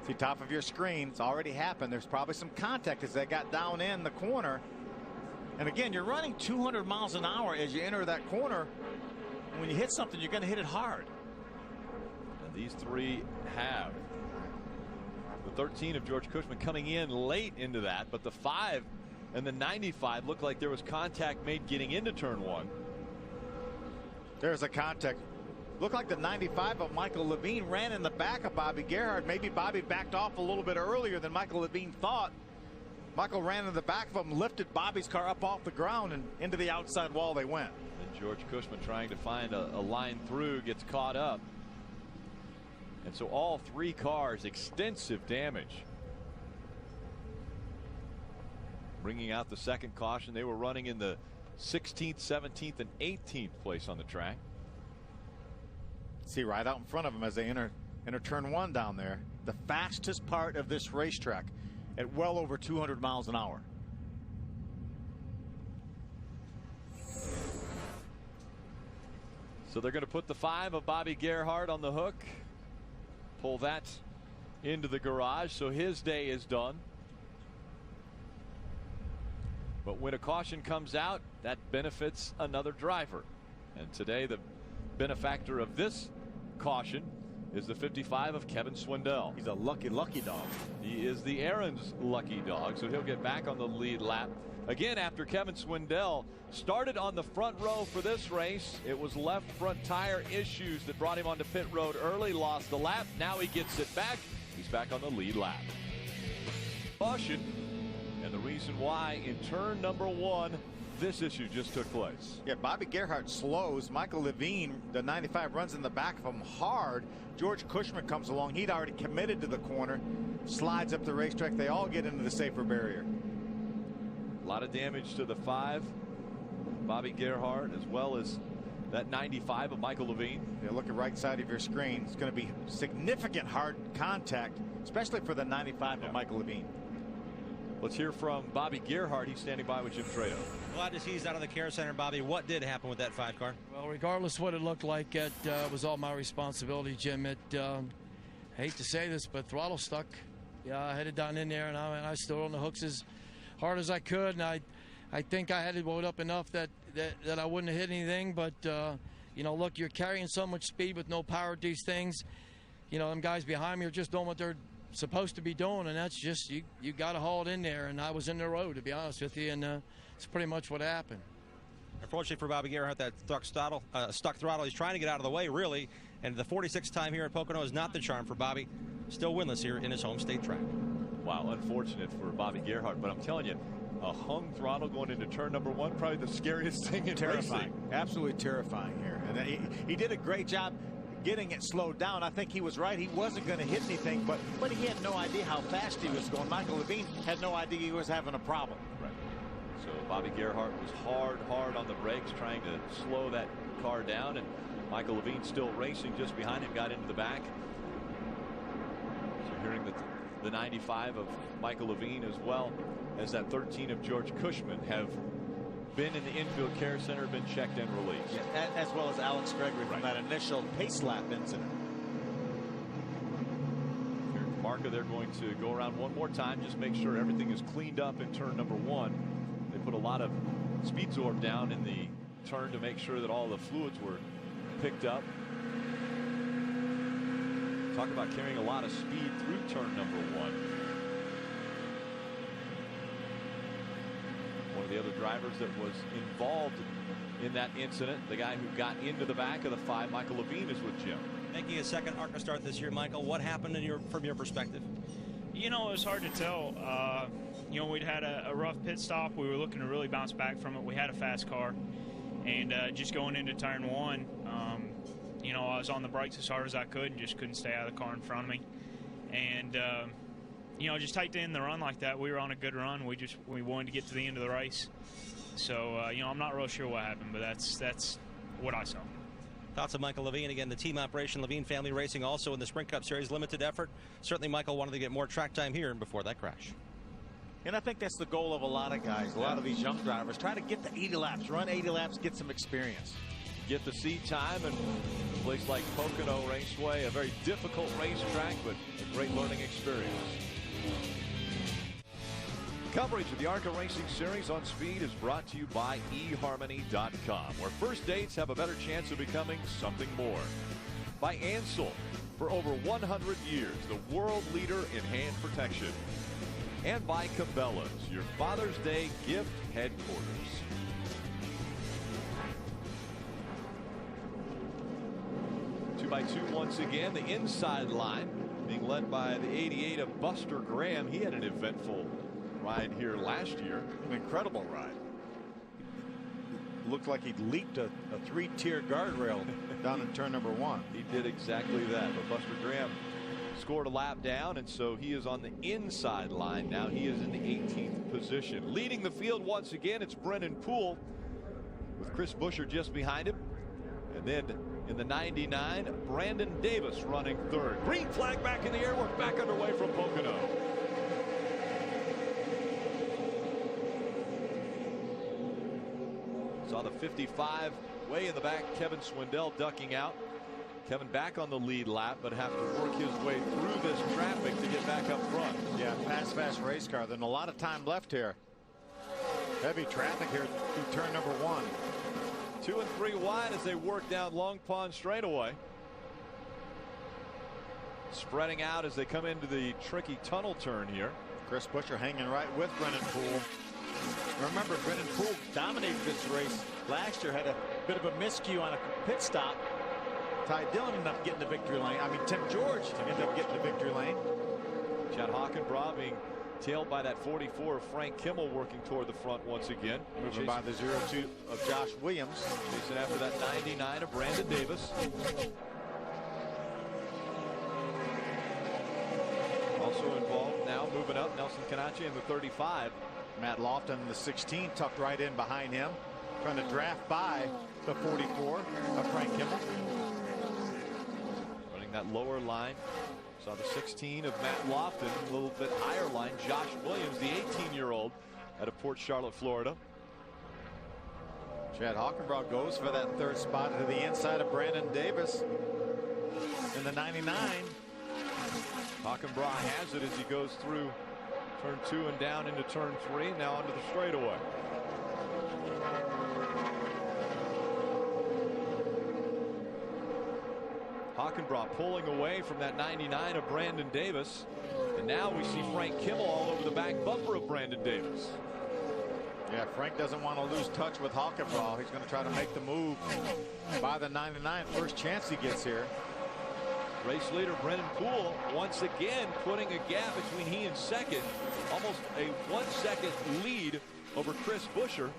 See, top of your screen, it's already happened. There's probably some contact as they got down in the corner. And again, you're running 200 miles an hour as you enter that corner. When you hit something, you're going to hit it hard. And these 3 have. The 13 of George Cushman coming in late into that, but the 5 and the 95 looked like there was contact made getting into turn 1. There's a contact. Looked like the 95 of Michael Levine ran in the back of Bobby Gerhardt. Maybe Bobby backed off a little bit earlier than Michael Levine thought. Michael ran in the back of him, lifted Bobby's car up off the ground, and into the outside wall they went. And George Cushman trying to find a line through, gets caught up. And so all 3 cars, extensive damage. Bringing out the second caution. They were running in the 16th, 17th, and 18th place on the track. See right out in front of them as they enter turn 1 down there. The fastest part of this racetrack at well over 200 miles an hour. So they're going to put the 5 of Bobby Gerhardt on the hook. Pull that into the garage, so his day is done. But when a caution comes out, that benefits another driver. And today the benefactor of this caution is the 55 of Kevin Swindell. He's a lucky dog. He is the Aaron's lucky dog, so he'll get back on the lead lap. Again, after Kevin Swindell started on the front row for this race, it was left front tire issues that brought him onto pit road early, lost the lap. Now he gets it back. He's back on the lead lap. Caution, and the reason why in turn number 1, this issue just took place. Yeah, Bobby Gerhardt slows. Michael Levine, the 95, runs in the back of him hard. George Cushman comes along. He'd already committed to the corner, slides up the racetrack. They all get into the safer barrier. A lot of damage to the 5, Bobby Gerhardt, as well as that 95 of Michael Levine. Yeah, look at right side of your screen. It's going to be significant hard contact, especially for the 95 of Michael Levine. Let's hear from Bobby Gerhardt. He's standing by with Jim Trado. Glad to see he's out of the care center, Bobby. What did happen with that 5 car? Well, regardless what it looked like, it was all my responsibility, Jim. I hate to say this, but throttle stuck. Yeah, I headed down in there, and I stood on the hooks as hard as I could, and I think I had it wound up enough that I wouldn't have hit anything. But you know, look, you're carrying so much speed with no power at these things. You know, them guys behind me are just doing what they're supposed to be doing, and that's just you got to haul it in there. And I was in the road, to be honest with you, and it's pretty much what happened. Unfortunately for Bobby Gerhardt, that stuck throttle. He's trying to get out of the way, really. And the 46th time here at Pocono is not the charm for Bobby. Still winless here in his home state track. Wow, unfortunate for Bobby Gerhardt, but I'm telling you, a hung throttle going into turn number 1, probably the scariest thing in racing. Absolutely terrifying here. And he did a great job getting it slowed down. I think he was right. He wasn't going to hit anything, but he had no idea how fast he was going. Michael Levine had no idea he was having a problem. Right. So Bobby Gerhardt was hard on the brakes, trying to slow that car down, and Michael Levine still racing just behind him, got into the back. So hearing that the 95 of Michael Levine, as well as that 13 of George Cushman, have been in the infield care center, been checked and released. Yeah, as well as Alex Gregory from that initial pace lap incident. Here at the Arca, they're going to go around one more time, just make sure everything is cleaned up in turn number 1. They put a lot of speed zorb down in the turn to make sure that all the fluids were picked up. Talk about carrying a lot of speed through turn number 1. One of the other drivers that was involved in that incident, the guy who got into the back of the 5, Michael Levine, is with Jim. Making a second ARCA start this year, Michael, what happened from your perspective? You know, it was hard to tell. You know, we'd had a rough pit stop. We were looking to really bounce back from it. We had a fast car. And just going into turn 1, you know, I was on the brakes as hard as I could and just couldn't stay out of the car in front of me. And, you know, just to end the run like that, we were on a good run. We wanted to get to the end of the race. So, you know, I'm not real sure what happened, but that's what I saw. Thoughts of Michael Levine, again, the team operation, Levine Family Racing, also in the Sprint Cup Series, limited effort. Certainly Michael wanted to get more track time here before that crash. And I think that's the goal of a lot of guys, a lot of these young drivers, try to get the 80 laps, run 80 laps, get some experience. Get the seat time, and a place like Pocono Raceway, a very difficult racetrack, but a great learning experience. Coverage of the ARCA Racing Series on Speed is brought to you by eHarmony.com, where first dates have a better chance of becoming something more. By Ansel, for over 100 years, the world leader in hand protection. And by Cabela's, your Father's Day gift headquarters. 2x2 once again, the inside line being led by the 88 of Buster Graham. He had an eventful ride here last year. An incredible ride. Looked like he'd leaped a 3-tier guardrail down in turn number 1. He did exactly that, but Buster Graham scored a lap down, and so he is on the inside line now. He is in the 18th position. Leading the field once again, it's Brendan Poole with Chris Buescher just behind him. And then in the 99, Brandon Davis running 3rd. Green flag back in the air. We're back underway from Pocono. Saw the 55 way in the back. Kevin Swindell ducking out. Kevin back on the lead lap, but have to work his way through this traffic to get back up front. Yeah, fast race car. There's a lot of time left here. Heavy traffic here through turn number 1. 2 and 3 wide as they work down Long Pond straightaway. Spreading out as they come into the tricky tunnel turn here. Chris Buescher hanging right with Brendan Poole. Remember, Brendan Poole dominated this race last year, had a bit of a miscue on a pit stop. Ty Dillon ended up getting the victory lane. I mean, Tim George ended up getting the victory lane. Chad Hockenbraugh being tailed by that 44 of Frank Kimmel, working toward the front once again. Moving by the 02 of Josh Williams. Chasing after that 99 of Brandon Davis. Also involved now, moving up, Nelson Canache in the 35. Matt Lofton in the 16, tucked right in behind him, trying to draft by the 44 of Frank Kimmel. Running that lower line. Saw the 16 of Matt Lofton, a little bit higher line, Josh Williams, the 18-year-old out of Port Charlotte, Florida. Chad Hockenbraugh goes for that 3rd spot to the inside of Brandon Davis in the 99. Hockenbraugh has it as he goes through turn 2 and down into turn 3, now onto the straightaway. Hockenbraugh pulling away from that 99 of Brandon Davis. And now we see Frank Kimmel all over the back bumper of Brandon Davis. Yeah, Frank doesn't want to lose touch with Hockenbraugh. He's going to try to make the move by the 99. First chance he gets here. Race leader Brendan Poole once again putting a gap between he and second. Almost a 1-second lead over Chris Buescher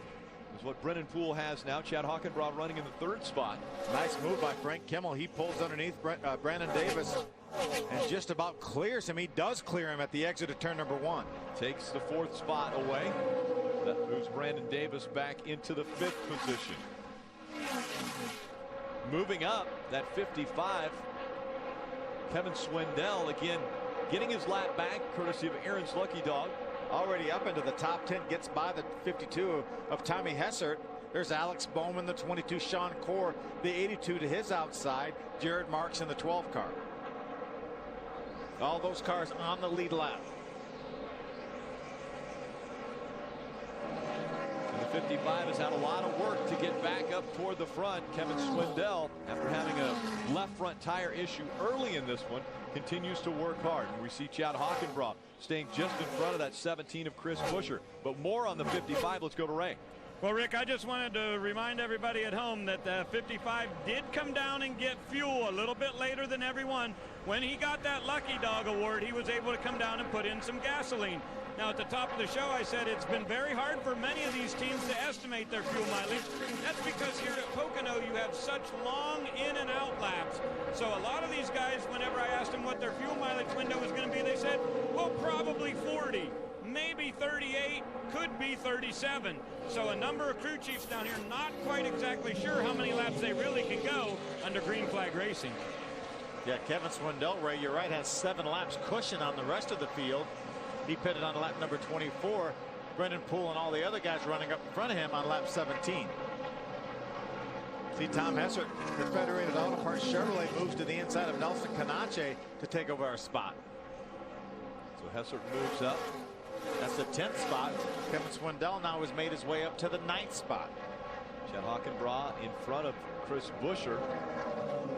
is what Brendan Poole has now. Chad Hockenbraugh running in the 3rd spot. Nice move by Frank Kimmel. He pulls underneath Brandon Davis and just about clears him. He does clear him at the exit of turn number 1. Takes the 4th spot away. That moves Brandon Davis back into the 5th position. Moving up, that 55. Kevin Swindell again getting his lap back courtesy of Aaron's Lucky Dog. Already up into the top 10, gets by the 52 of Tommy Hessert. There's Alex Bowman, the 22, Sean Core, the 82 to his outside, Jared Marks in the 12 car. All those cars on the lead lap. And the 55 has had a lot of work to get back up toward the front. Kevin Swindell, after having a left front tire issue early in this one, continues to work hard. And we see Chad Hockenbraugh staying just in front of that 17 of Chris Buescher. But more on the 55. Let's go to Ray. Well, Rick, I just wanted to remind everybody at home that the 55 did come down and get fuel a little bit later than everyone. When he got that Lucky Dog award, he was able to come down and put in some gasoline. Now, at the top of the show, I said it's been very hard for many of these teams to estimate their fuel mileage. That's because here at Pocono, you have such long in and out laps. So a lot of these guys, whenever I asked them what their fuel mileage window was going to be, they said, well, probably 40. Maybe 38, could be 37. So a number of crew chiefs down here not quite exactly sure how many laps they really can go under green flag racing. Yeah, Kevin Swindell, Ray, you're right, has 7 laps cushion on the rest of the field. He pitted on lap number 24. Brendan Poole and all the other guys running up in front of him on lap 17. See Tom Hessert, the Federated Auto Parts Chevrolet, moves to the inside of Nelson Canache to take over our spot. So Hessert moves up. That's the 10th spot. Kevin Swindell now has made his way up to the 9th spot. Chad Hockenbraugh in front of Chris Buescher.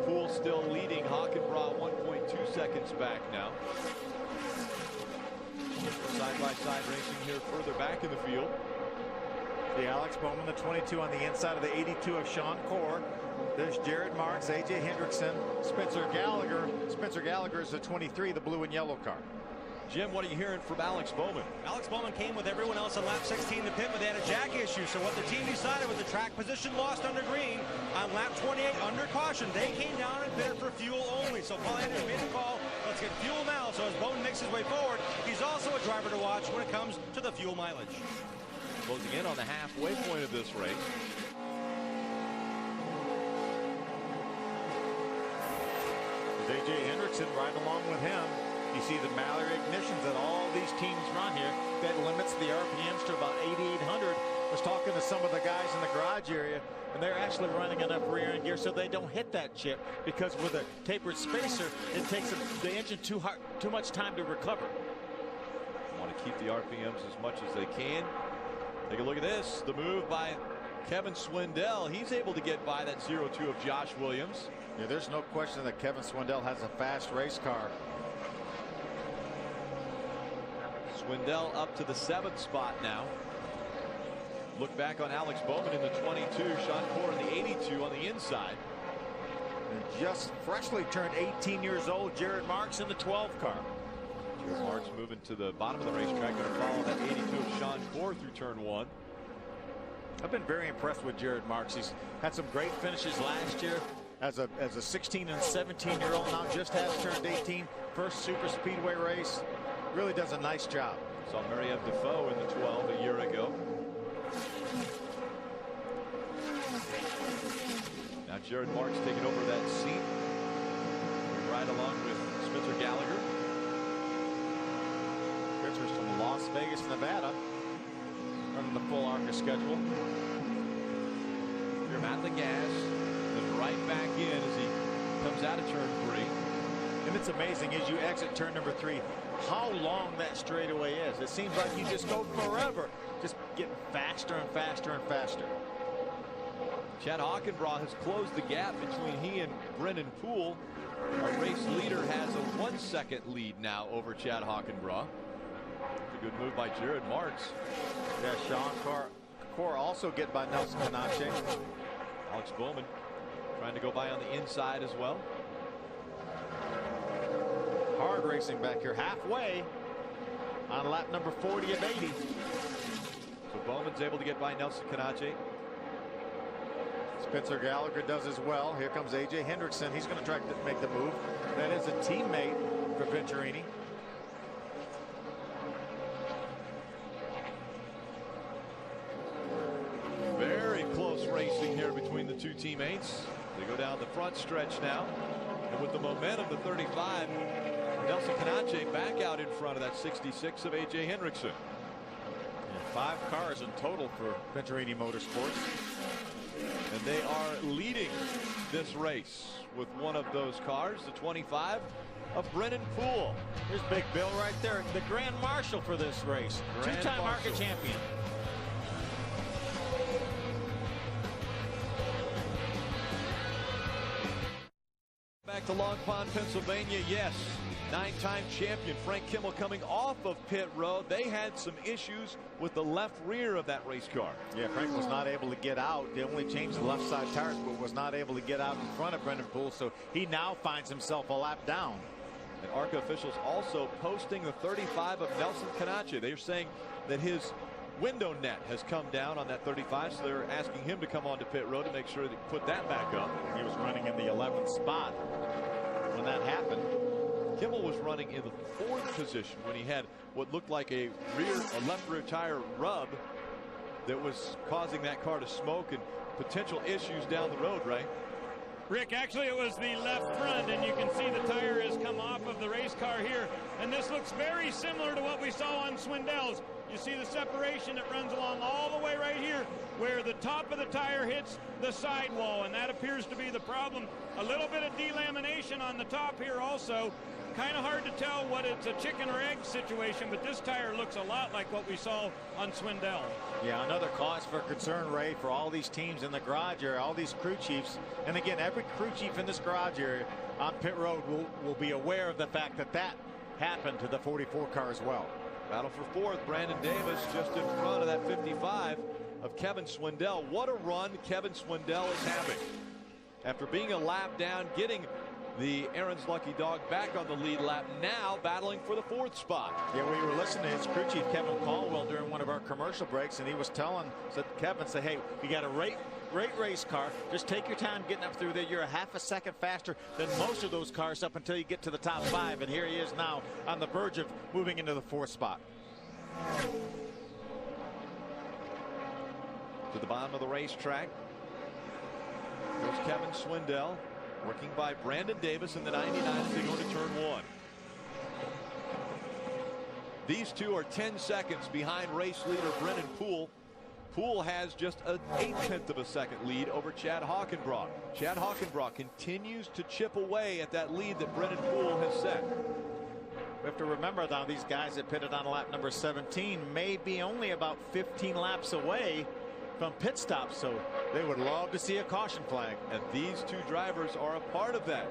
Poole still leading Hockenbraugh 1.2 seconds back now. Side-by-side racing here further back in the field. The Alex Bowman, the 22 on the inside of the 82 of Sean Corr. There's Jared Marks, A.J. Hendrickson, Spencer Gallagher. Spencer Gallagher is the 23, the blue and yellow car. Jim, what are you hearing from Alex Bowman? Alex Bowman came with everyone else on lap 16 to pit, but they had a jack issue. So what the team decided was the track position lost under green on lap 28 under caution. They came down and pitted for fuel only. So Paul Andrews made the call. Let's get fuel now. So as Bowman makes his way forward, he's also a driver to watch when it comes to the fuel mileage. Closing in on the halfway point of this race. A.J. Hendrickson right along with him. You see the Mallory ignitions that all these teams run here. That limits the RPMs to about 8,800. I was talking to some of the guys in the garage area, and they're actually running enough rear end gear so they don't hit that chip, because with a tapered spacer, it takes the engine too much time to recover. Want to keep the RPMs as much as they can. Take a look at this. The move by Kevin Swindell. He's able to get by that 0-2 of Josh Williams. Yeah, there's no question that Kevin Swindell has a fast race car. Swindell up to the 7th spot now. Look back on Alex Bowman in the 22, Sean Corr in the 82 on the inside. And just freshly turned 18 years old, Jared Marks in the 12 car. Jared Marks moving to the bottom of the racetrack, going to follow that 82 of Sean Corr through turn 1. I've been very impressed with Jared Marks. He's had some great finishes last year as a 16 and 17-year-old. Now just has turned 18. First super speedway race. Really does a nice job. Saw Mariette Defoe in the 12 a year ago. Now Jared Marks taking over that seat. Right along with Spencer Gallagher. Pitchers from Las Vegas, Nevada. Running the full ARCA schedule. You're at the gas. Then right back in as he comes out of turn 3. And it's amazing as you exit turn number 3 how long that straightaway is. It seems like you just go forever, just getting faster and faster and faster. Chad Hockenbraugh has closed the gap between he and Brendan Poole. Our race leader has a 1-second lead now over Chad Hockenbraugh. A good move by Jared Marks. Yeah, Sean Corr also get by Nelson Canache. Alex Bowman trying to go by on the inside as well. Hard racing back here, halfway on lap number 40 of 80. So Bowman's able to get by Nelson Canache. Spencer Gallagher does as well. Here comes A.J. Hendrickson. He's going to try to make the move. That is a teammate for Venturini. Very close racing here between the two teammates. They go down the front stretch now. And with the momentum, the 35, Nelson Canache back out in front of that 66 of A.J. Hendrickson. And 5 cars in total for Venturini Motorsports. And they are leading this race with one of those cars, the 25 of Brendan Poole. Here's Big Bill right there, the Grand Marshal for this race. Two-time ARCA champion. to Long Pond, Pennsylvania. Yes, 9-time champion Frank Kimmel coming off of pit road. They had some issues with the left rear of that race car. Yeah, Frank was not able to get out. They only changed the left side tires, but was not able to get out in front of Brendan Poole. So he now finds himself a lap down. And ARCA officials also posting the 35 of Nelson Canache. They're saying that his window net has come down on that 35, so they're asking him to come onto pit road to make sure they put that back up. He was running in the 11th spot when that happened. Kimmel was running in the 4th position when he had what looked like a left rear tire rub that was causing that car to smoke and potential issues down the road, right? Rick, actually it was the left front, and you can see the tire has come off of the race car here, and this looks very similar to what we saw on Swindell's. You see the separation that runs along all the way right here where the top of the tire hits the sidewall, and that appears to be the problem. A little bit of delamination on the top here also. Kind of hard to tell what it's a chicken or egg situation, but this tire looks a lot like what we saw on Swindell. Yeah, another cause for concern, Ray, for all these teams in the garage area, all these crew chiefs. And again, every crew chief in this garage area on pit road will be aware of the fact that that happened to the 44 car as well. Battle for 4th, Brandon Davis just in front of that 55 of Kevin Swindell. What a run Kevin Swindell is having. After being a lap down, getting the Aaron's Lucky Dog back on the lead lap, now battling for the 4th spot. Yeah, we were listening to his crew chief Kevin Caldwell during one of our commercial breaks, and he was Kevin said, hey, you got a great race car. Just take your time getting up through there. You're a half a second faster than most of those cars up until you get to the top 5. And here he is now on the verge of moving into the 4th spot. To the bottom of the racetrack goes Kevin Swindell, working by Brandon Davis in the 99 as they go to turn 1. These two are 10 seconds behind race leader Brennan Poole. Poole has just an 1/8 of a second lead over Chad Hockenbrock. Chad Hockenbrock continues to chip away at that lead that Brennan Poole has set. We have to remember now, these guys that pitted on lap number 17 may be only about 15 laps away from pit stop, so they would love to see a caution flag. And these two drivers are a part of that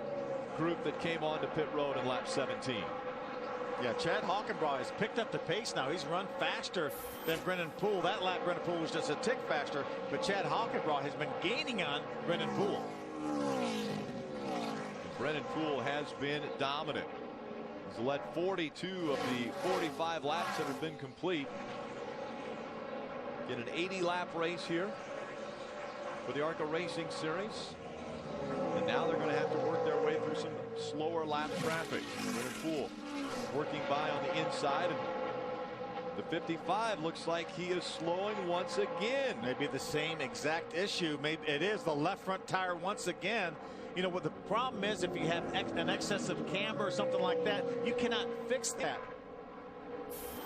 group that came onto pit road in lap 17. Yeah, Chad Hockenbrough has picked up the pace now. He's run faster than Brendan Poole. That lap Brendan Poole was just a tick faster, but Chad Hockenbrough has been gaining on Brendan Poole. Brendan Poole has been dominant. He's led 42 of the 45 laps that have been complete. In an 80-lap race here for the ARCA Racing Series. And now they're going to have to work their way through some slower lap traffic. Brendan Poole working by on the inside. And the 55 looks like he is slowing once again. Maybe the same exact issue. Maybe it is the left front tire once again. You know what the problem is, if you have an excess of camber or something like that, you cannot fix that.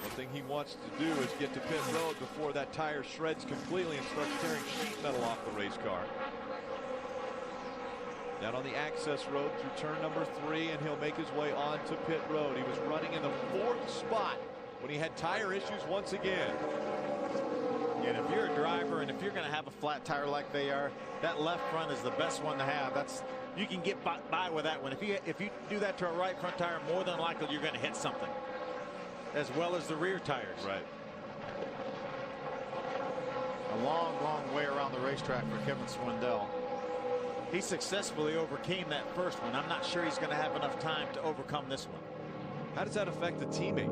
One thing he wants to do is get to pit road before that tire shreds completely and starts tearing sheet metal off the race car. Down on the access road through turn number 3, and he'll make his way on to pit road. He was running in the 4th spot when he had tire issues once again. And if you're a driver and if you're going to have a flat tire like they are, that left front is the best one to have. You can get by with that one. If you do that to a right front tire, more than likely you're going to hit something, as well as the rear tires. Right. A long, long way around the racetrack for Kevin Swindell. He successfully overcame that first one. I'm not sure he's going to have enough time to overcome this one. How does that affect the teammate?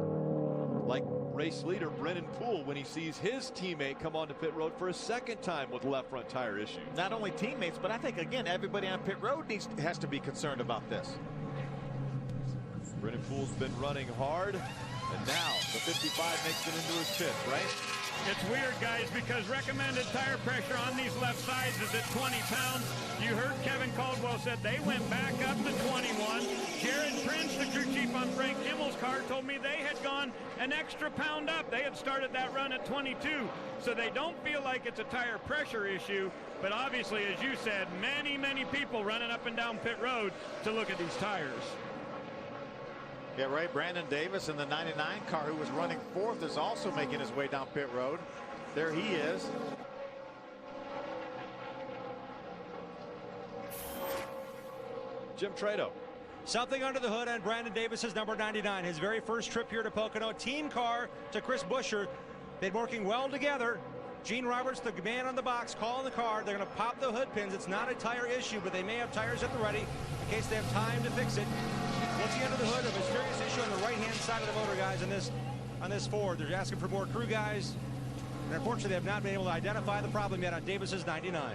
Like race leader Brendan Poole when he sees his teammate come onto pit road for a second time with left front tire issues. Not only teammates, but I think, again, everybody on pit road has to be concerned about this. Brendan Poole's been running hard, and now the 55 makes it into his pit, right? It's weird, guys, because recommended tire pressure on these left sides is at 20 pounds. You heard Kevin Caldwell said they went back up to 21. Jared Prince, the crew chief on Frank Kimmel's car, told me they had gone an extra pound up. They had started that run at 22. So they don't feel like it's a tire pressure issue. But obviously, as you said, many, many people running up and down pit road to look at these tires. Yeah, Ray, Brandon Davis in the 99 car, who was running 4th, is also making his way down pit road. There he is. Jim Trado, Something under the hood on Brandon Davis's number 99. His very first trip here to Pocono. Team car to Chris Buescher. They've been working well together. Gene Roberts, the man on the box, calling the car. They're going to pop the hood pins. It's not a tire issue, but they may have tires at the ready in case they have time to fix it. What's the under the hood? A mysterious issue on the right-hand side of the motor, guys, on this Ford. They're asking for more crew guys. And unfortunately, they have not been able to identify the problem yet on Davis's 99.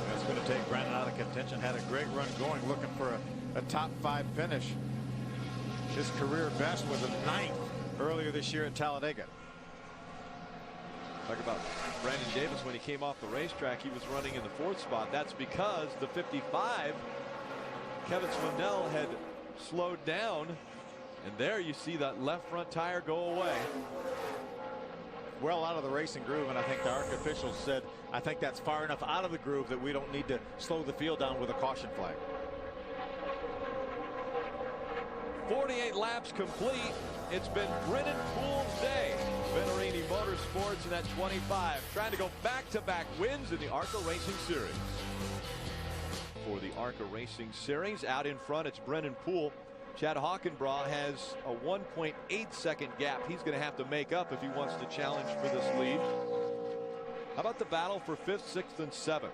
That's going to take Brandon out of contention. Had a great run going, looking for a top 5 finish. His career best was a 9th earlier this year at Talladega. Talk about Brandon Davis when he came off the racetrack. He was running in the 4th spot. That's because the 55, Kevin Swindell, had slowed down. And there you see that left front tire go away. Well out of the racing groove, and I think the ARCA officials said, I think that's far enough out of the groove that we don't need to slow the field down with a caution flag. 48 laps complete. It's been Brennan Poole's day. Venerini Motorsports in that 25, trying to go back-to-back wins in the ARCA Racing Series. For the ARCA Racing Series, out in front, it's Brennan Poole. Chad Hockenbraugh has a 1.8-second gap he's going to have to make up if he wants to challenge for this lead. How about the battle for 5th, 6th, and 7th?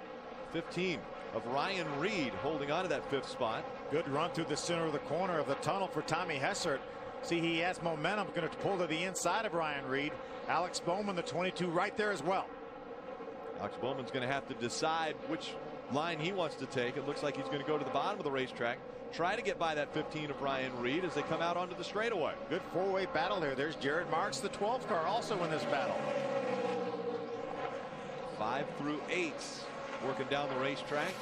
15 of Ryan Reed holding on to that 5th spot. Good run through the center of the corner of the tunnel for Tommy Hessert. See, he has momentum, going to pull to the inside of Ryan Reed. Alex Bowman, the 22, right there as well. Alex Bowman's going to have to decide which line he wants to take. It looks like he's going to go to the bottom of the racetrack, try to get by that 15 of Ryan Reed as they come out onto the straightaway. Good 4-way battle there. There's Jared Marks, the 12 car, also in this battle. 5 through 8 working down the racetrack.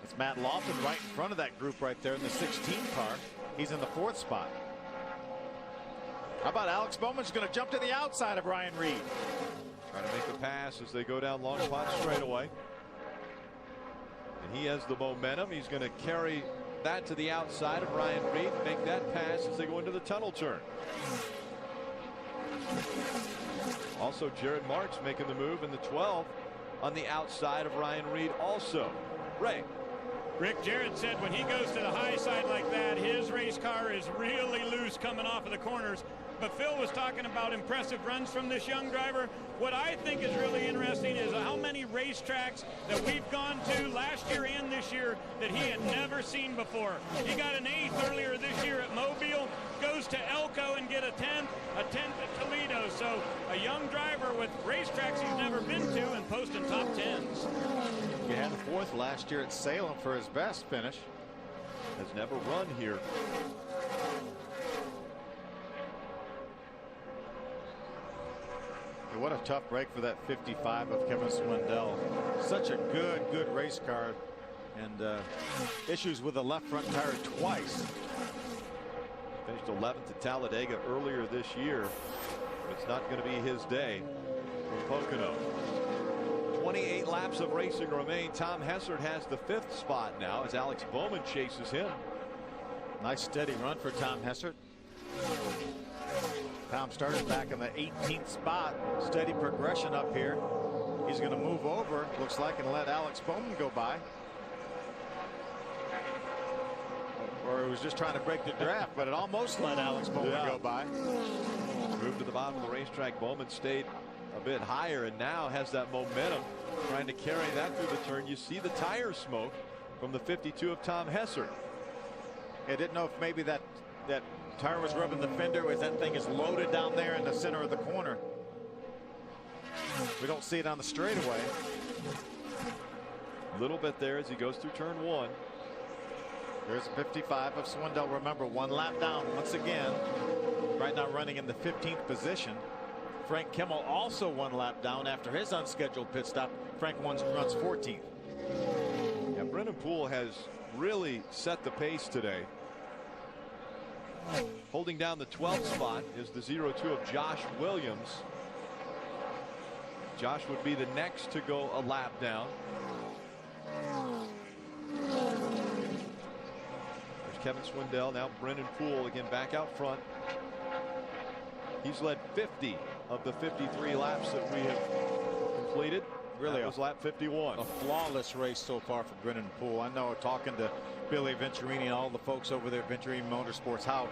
It's Matt Lofton right in front of that group right there in the 16 car. He's in the 4th spot. How about Alex Bowman's going to jump to the outside of Ryan Reed. Trying to make a pass as they go down Long Pond straightaway. And he has the momentum. He's going to carry that to the outside of Ryan Reed, make that pass as they go into the tunnel turn. Also, Jared Marks making the move in the 12 on the outside of Ryan Reed also. Ray. Rick, Jared said when he goes to the high side like that, his race car is really loose coming off of the corners. But Phil was talking about impressive runs from this young driver. What I think is really interesting is how many racetracks that we've gone to last year and this year that he had never seen before. He got an 8th earlier this year at Mobile, goes to Elko and get a 10th at Toledo. So a young driver with racetracks he's never been to and posting top 10s. He had a 4th last year at Salem for his best finish. Has never run here. What a tough break for that 55 of Kevin Swindell. Such a good race car, and issues with the left front tire twice. Finished 11th at Talladega earlier this year. It's not going to be his day from Pocono. 28 laps of racing remain. Tom Hessert has the 5th spot now as Alex Bowman chases him. Nice steady run for Tom Hessert. Tom started back in the 18th spot. Steady progression up here. He's going to move over, looks like, and let Alex Bowman go by. Or he was just trying to break the draft, but it almost let Alex Bowman go by. Moved to the bottom of the racetrack. Bowman stayed a bit higher and now has that momentum, trying to carry that through the turn. You see the tire smoke from the 52 of Tom Hessert. I didn't know if maybe that tire was rubbing the fender as that thing is loaded down there in the center of the corner. We don't see it on the straightaway. A little bit there as he goes through turn 1. There's 55 of Swindell. Remember, 1 lap down once again. Right now running in the 15th position. Frank Kimmel also 1 lap down after his unscheduled pit stop. Frank runs 14th. Yeah, Brennan Poole has really set the pace today. Holding down the 12th spot is the 02 of Josh Williams. Josh would be the next to go a lap down. There's Kevin Swindell. Now Brennan Poole again back out front. He's led 50 of the 53 laps that we have completed. Really, that was lap 51. A flawless race so far for Brennan Poole. I know, talking to Billy Venturini and all the folks over there at Venturini Motorsports, how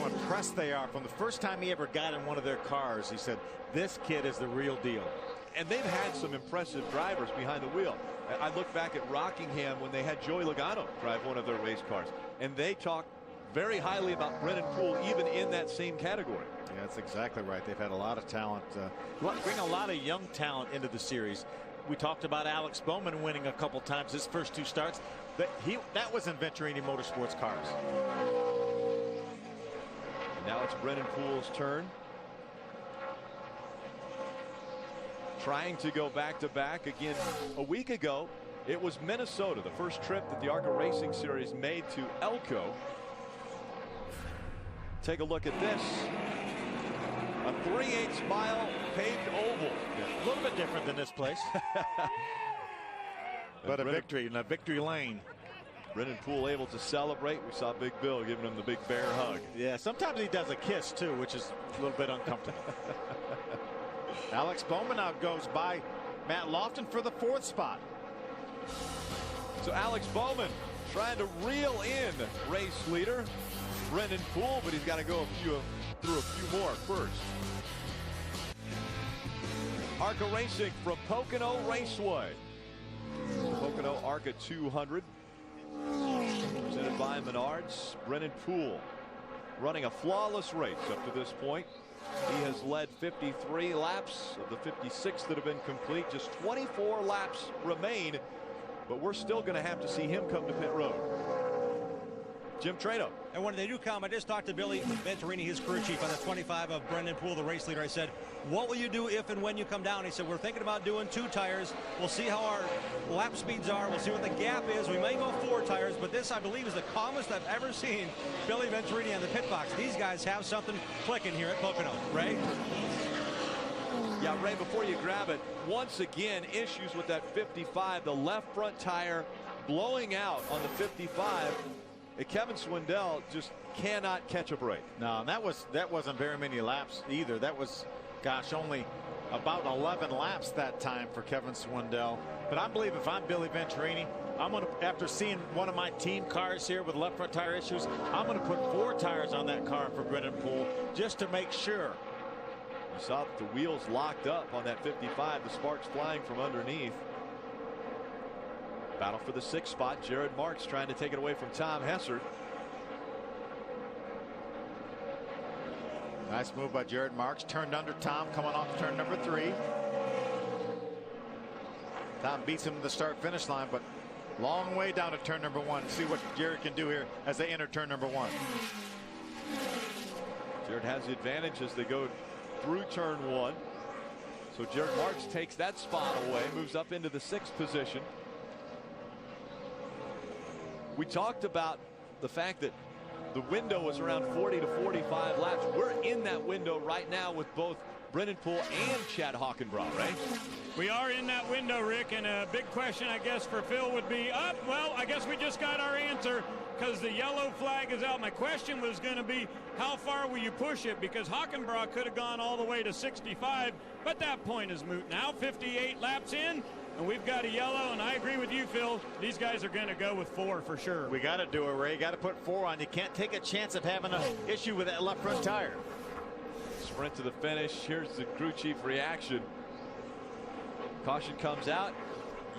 impressed they are. From the first time he ever got in one of their cars, he said, this kid is the real deal. And they've had some impressive drivers behind the wheel. I look back at Rockingham when they had Joey Logano drive one of their race cars, and they talked very highly about Brennan Poole, even in that same category. Yeah, that's exactly right. They've had a lot of talent, bring a lot of young talent into the series. We talked about Alex Bowman winning a couple times his first 2 starts. That was in Venturini Motorsports cars. And now it's Brennan Poole's turn. Trying to go back-to-back again. A week ago, it was Minnesota, the first trip that the ARCA Racing Series made to Elko. Take a look at this. A 3/8 mile paved oval. Yeah, a little bit different than this place. But a victory in a victory lane. Brennan Poole able to celebrate. We saw Big Bill giving him the big bear hug. Yeah, sometimes he does a kiss too, which is a little bit uncomfortable. Alex Bowman now goes by Matt Lofton for the 4th spot. So Alex Bowman trying to reel in race leader Brennan Poole, but he's got to go through a few more first. ARCA Racing from Pocono Raceway. Pocono Arca 200. Presented by Menards. Brennan Poole running a flawless race up to this point. He has led 53 laps of the 56 that have been complete. Just 24 laps remain, but we're still going to have to see him come to pit road. Jim Trano. And when they do come, I just talked to Billy Venturini, his crew chief, on the 25 of Brennan Poole, the race leader. I said, what will you do if and when you come down? He said, we're thinking about doing 2 tires. We'll see how our lap speeds are. We'll see what the gap is. We may go 4 tires, but this, I believe, is the calmest I've ever seen Billy Venturini on the pit box. These guys have something clicking here at Pocono. Ray? Yeah, Ray, before you grab it, once again, issues with that 55. The left front tire blowing out on the 55. Kevin Swindell just cannot catch a break. No, that wasn't very many laps either. That was, gosh, only about 11 laps that time for Kevin Swindell. But I believe if I'm Billy Venturini, I'm going to, after seeing one of my team cars here with left front tire issues, I'm going to put 4 tires on that car for Brennan Poole just to make sure. You saw that the wheels locked up on that 55, the sparks flying from underneath. Battle for the 6th spot. Jared Marks trying to take it away from Tom Hessert. Nice move by Jared Marks. Turned under Tom coming off turn number 3. Tom beats him to the start finish line, but long way down to turn number 1. See what Jared can do here as they enter turn number 1. Jared has the advantage as they go through turn 1. So Jared Marks takes that spot away, moves up into the 6th position. We talked about the fact that the window was around 40 to 45 laps. We're in that window right now with both Brennan Poole and Chad Hockenbraugh, right? We are in that window, Rick, and a big question, I guess, for Phil would be, well, I guess we just got our answer because the yellow flag is out. My question was going to be, how far will you push it? Because Hockenbraugh could have gone all the way to 65, but that point is moot now. 58 laps in, and we've got a yellow, and I agree with you, Phil. These guys are going to go with 4 for sure. We got to do it, Ray. Got to put 4 on. You can't take a chance of having an issue with that left front tire. Sprint to the finish. Here's the crew chief reaction. Caution comes out.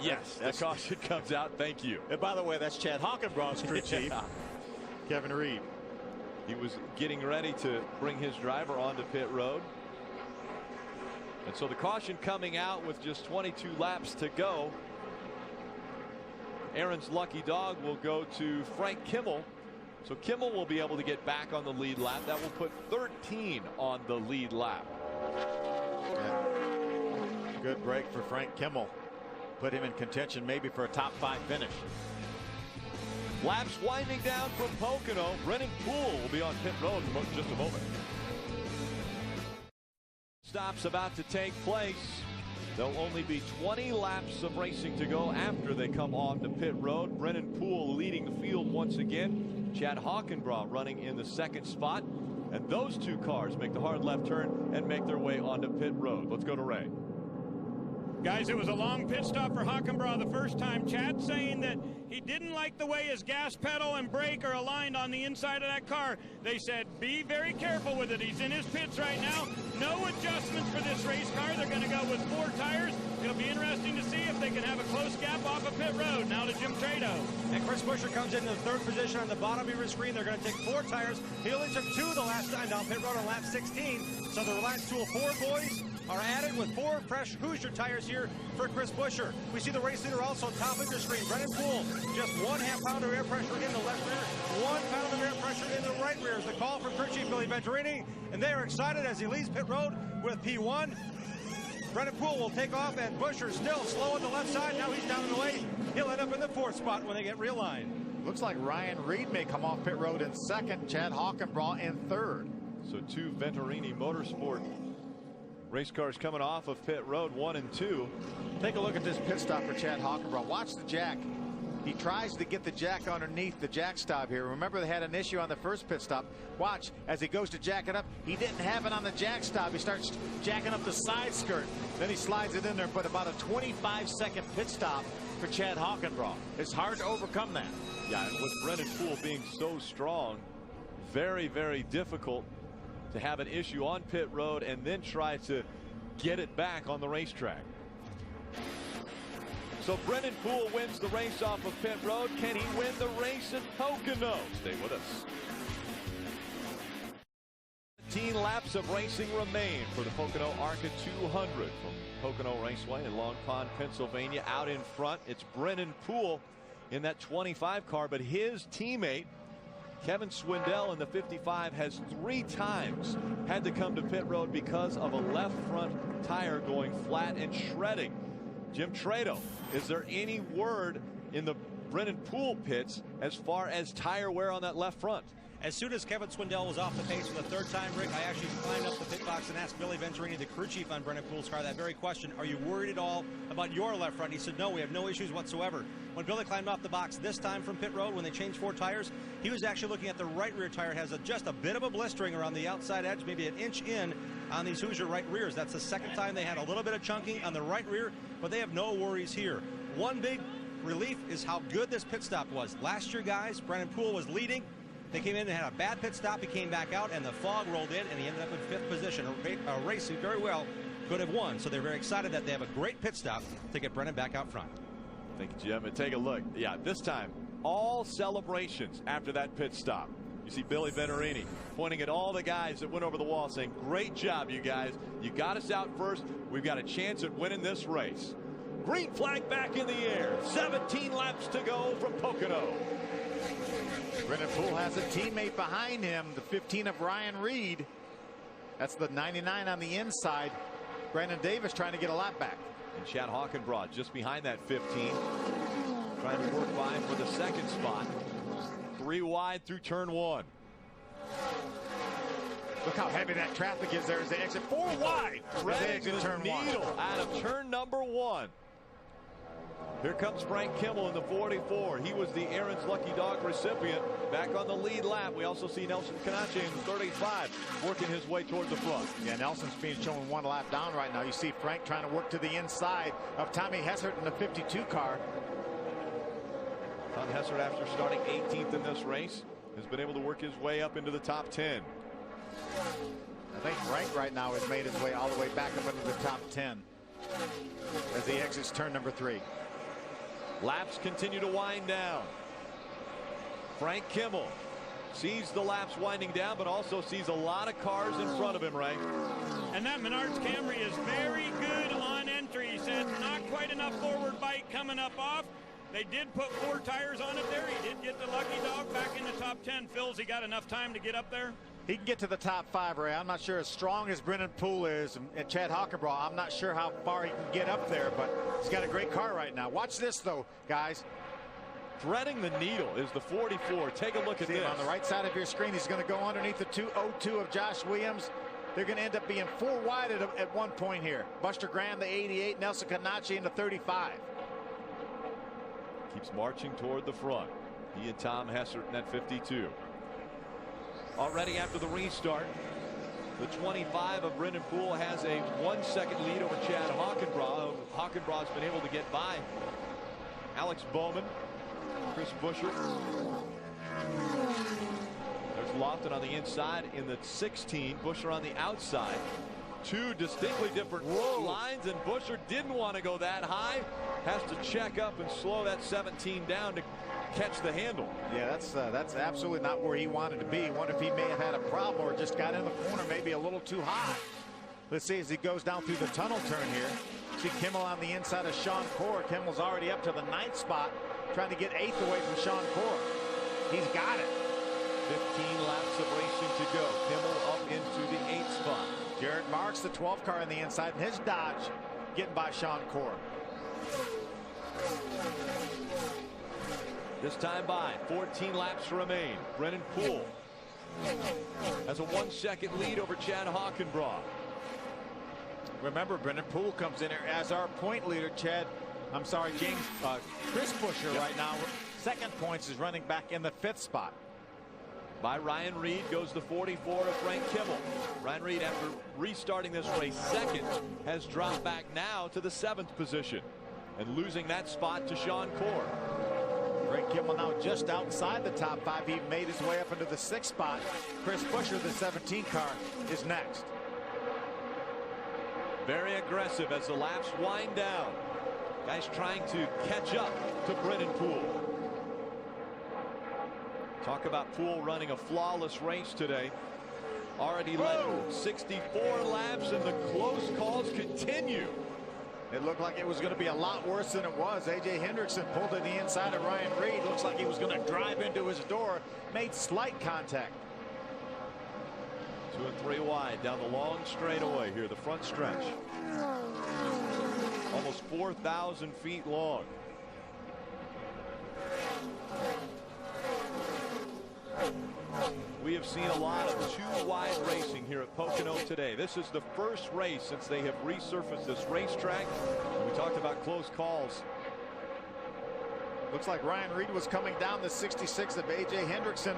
Yes, the caution comes out. Thank you. And by the way, that's Chad Hockenbraugh's crew chief, Kevin Reed. He was getting ready to bring his driver onto pit road. And so the caution coming out with just 22 laps to go. Aaron's lucky dog will go to Frank Kimmel. So Kimmel will be able to get back on the lead lap. That will put 13 on the lead lap. Yeah. Good break for Frank Kimmel. Put him in contention maybe for a top 5 finish. Laps winding down from Pocono. Brennan Poole will be on pit road in just a moment. Stop's about to take place. There'll only be 20 laps of racing to go after they come off the pit road. Brennan Poole leading the field once again. Chad Hockenbraugh running in the 2nd spot. And those 2 cars make the hard left turn and make their way onto pit road. Let's go to Ray. Guys, it was a long pit stop for Hockenbraugh the first time. Chad saying that he didn't like the way his gas pedal and brake are aligned on the inside of that car. They said, be very careful with it. He's in his pits right now. No adjustments for this race car. They're going to go with 4 tires. It'll be interesting to see if they can have a close gap off of pit road. Now to Jim Trado. And Chris Buescher comes into the 3rd position on the bottom of your screen. They're going to take 4 tires. He only took 2 the last time down pit road on lap 16. So the last 2 of 4 boys are added with 4 fresh Hoosier tires here for Chris Buescher. We see the race leader also top of your screen. Brennan Poole, just 1/2 pound of air pressure in the left rear, 1 pound of air pressure in the right rear is the call from crew chief Billy Venturini. And they are excited as he leaves pit road with P1. Brennan Poole will take off, and Buescher still slow on the left side. Now he's down in the way. He'll end up in the 4th spot when they get realigned. Looks like Ryan Reed may come off pit road in 2nd, Chad Hockenbraugh in 3rd. So 2 Venturini Motorsport race cars coming off of pit road, 1 and 2. Take a look at this pit stop for Chad Hockenbraugh. Watch the jack. He tries to get the jack underneath the jack stop here. Remember, they had an issue on the first pit stop. Watch as he goes to jack it up. He didn't have it on the jack stop. He starts jacking up the side skirt. Then he slides it in there, but about a 25-second pit stop for Chad Hockenbraugh. It's hard to overcome that. Yeah, and with Brennan Poole being so strong, very, very difficult to have an issue on pit road and then try to get it back on the racetrack. So Brennan Poole wins the race off of pit road. Can he win the race at Pocono? Stay with us. 15 laps of racing remain for the Pocono Arca 200 from Pocono Raceway in Long Pond, Pennsylvania. Out in front, it's Brennan Poole in that 25 car, but his teammate Kevin Swindell in the 55 has 3 times had to come to pit road because of a left front tire going flat and shredding. Jim Trado, is there any word in the Brennan Poole pits as far as tire wear on that left front? As soon as Kevin Swindell was off the pace for the 3rd time, Rick, I actually climbed up the pit box and asked Billy Venturini, the crew chief on Brennan Poole's car, that very question. Are you worried at all about your left front? He said, no, we have no issues whatsoever. When Billy climbed off the box this time from pit road, when they changed 4 tires, he was actually looking at the right rear tire. It has just a bit of a blistering around the outside edge, maybe an inch in on these Hoosier right rears. That's the 2nd time they had a little bit of chunking on the right rear, but they have no worries here. One big relief is how good this pit stop was. Last year, guys, Brennan Poole was leading. They came in and had a bad pit stop. He came back out, and the fog rolled in, and he ended up in 5th position. A race he very well could have won. So they're very excited that they have a great pit stop to get Brennan back out front. Thank you, Jim. And take a look. Yeah, this time, all celebrations after that pit stop. You see Billy Venturini pointing at all the guys that went over the wall saying, great job, you guys. You got us out first. We've got a chance at winning this race. Green flag back in the air. 17 laps to go from Pocono. Brennan Poole has a teammate behind him, the 15 of Ryan Reed. That's the 99 on the inside. Brandon Davis trying to get a lap back. And Chad Hockenbraugh just behind that 15. Trying to work by for the 2nd spot. 3 wide through turn 1. Look how heavy that traffic is there as they exit 4 wide. As they exit turn 1. Out of turn number 1. Here comes Frank Kimmel in the 44. He was the Aaron's Lucky Dog recipient. Back on the lead lap. We also see Nelson Canache in the 35 working his way toward the front. Yeah, Nelson's being shown 1 lap down right now. You see Frank trying to work to the inside of Tommy Hessert in the 52 car. Tom Hessert, after starting 18th in this race, has been able to work his way up into the top 10. I think Frank right now has made his way all the way back up into the top 10 as he exits turn number 3. Laps continue to wind down. Frank Kimmel sees the laps winding down, but also sees a lot of cars in front of him, Ray. And that Menards Camry is very good on entry. He said not quite enough forward bite coming up off. They did put 4 tires on it there. He did get the Lucky Dog back in the top 10. Phil's he got enough time to get up there? He can get to the top 5, Ray. I'm not sure as strong as Brennan Poole is and Chad Hockenbraugh. I'm not sure how far he can get up there, but he's got a great car right now. Watch this, though, guys. Threading the needle is the 44. Take a look at this. On the right side of your screen, he's going to go underneath the 202 of Josh Williams. They're going to end up being 4 wide at one point here. Buster Graham, the 88, Nelson Canache in the 35. Keeps marching toward the front. He and Tom Hessert in that 52. Already after the restart, The 25 of Brendan Poole has a 1 second lead over Chad Hockenbraugh. Hockenbraugh's been able to get by Alex Bowman, Chris Buescher. There's Lofton on the inside in the 16. Buescher on the outside. Two distinctly different lines, and Buescher didn't want to go that high. Has to check up and slow that 17 down to catch the handle. Yeah, that's absolutely not where he wanted to be. Wonder if he may have had a problem or just got in the corner maybe a little too high. Let's see as he goes down through the tunnel turn here. See Kimmel on the inside of Sean Corr. Kimmel's already up to the 9th spot, trying to get 8th away from Sean Corr. He's got it. 15 laps of racing to go. Kimmel up into the 8th spot. Jared Marks, the 12th car on the inside, and his Dodge getting by Sean Corr. This time by 14 laps remain. Brendan Poole has a 1 second lead over Chad Hockenbraugh. Remember, Brendan Poole comes in here as our point leader. Chris Buescher right now, second points, is running back in the 5th spot. By Ryan Reed goes the 44 of Frank Kimmel. Ryan Reed, after restarting this race second, has dropped back now to the 7th position and losing that spot to Sean Corr. Frank Kimmel now just outside the top 5. He made his way up into the 6th spot. Chris Buescher, the 17 car, is next. Very aggressive as the laps wind down. Guys trying to catch up to Brendan Poole. Talk about Poole running a flawless race today. Already led 64 laps, and the close calls continue. It looked like it was going to be a lot worse than it was. A.J. Hendrickson pulled to the inside of Ryan Reed. Looks like he was going to drive into his door. Made slight contact. 2 and 3 wide down the long straightaway here, the front stretch. Almost 4,000 feet long. We have seen a lot of 2 wide racing here at Pocono today. This is the first race since they have resurfaced this racetrack. And we talked about close calls. Looks like Ryan Reed was coming down the 66 of A.J. Hendrickson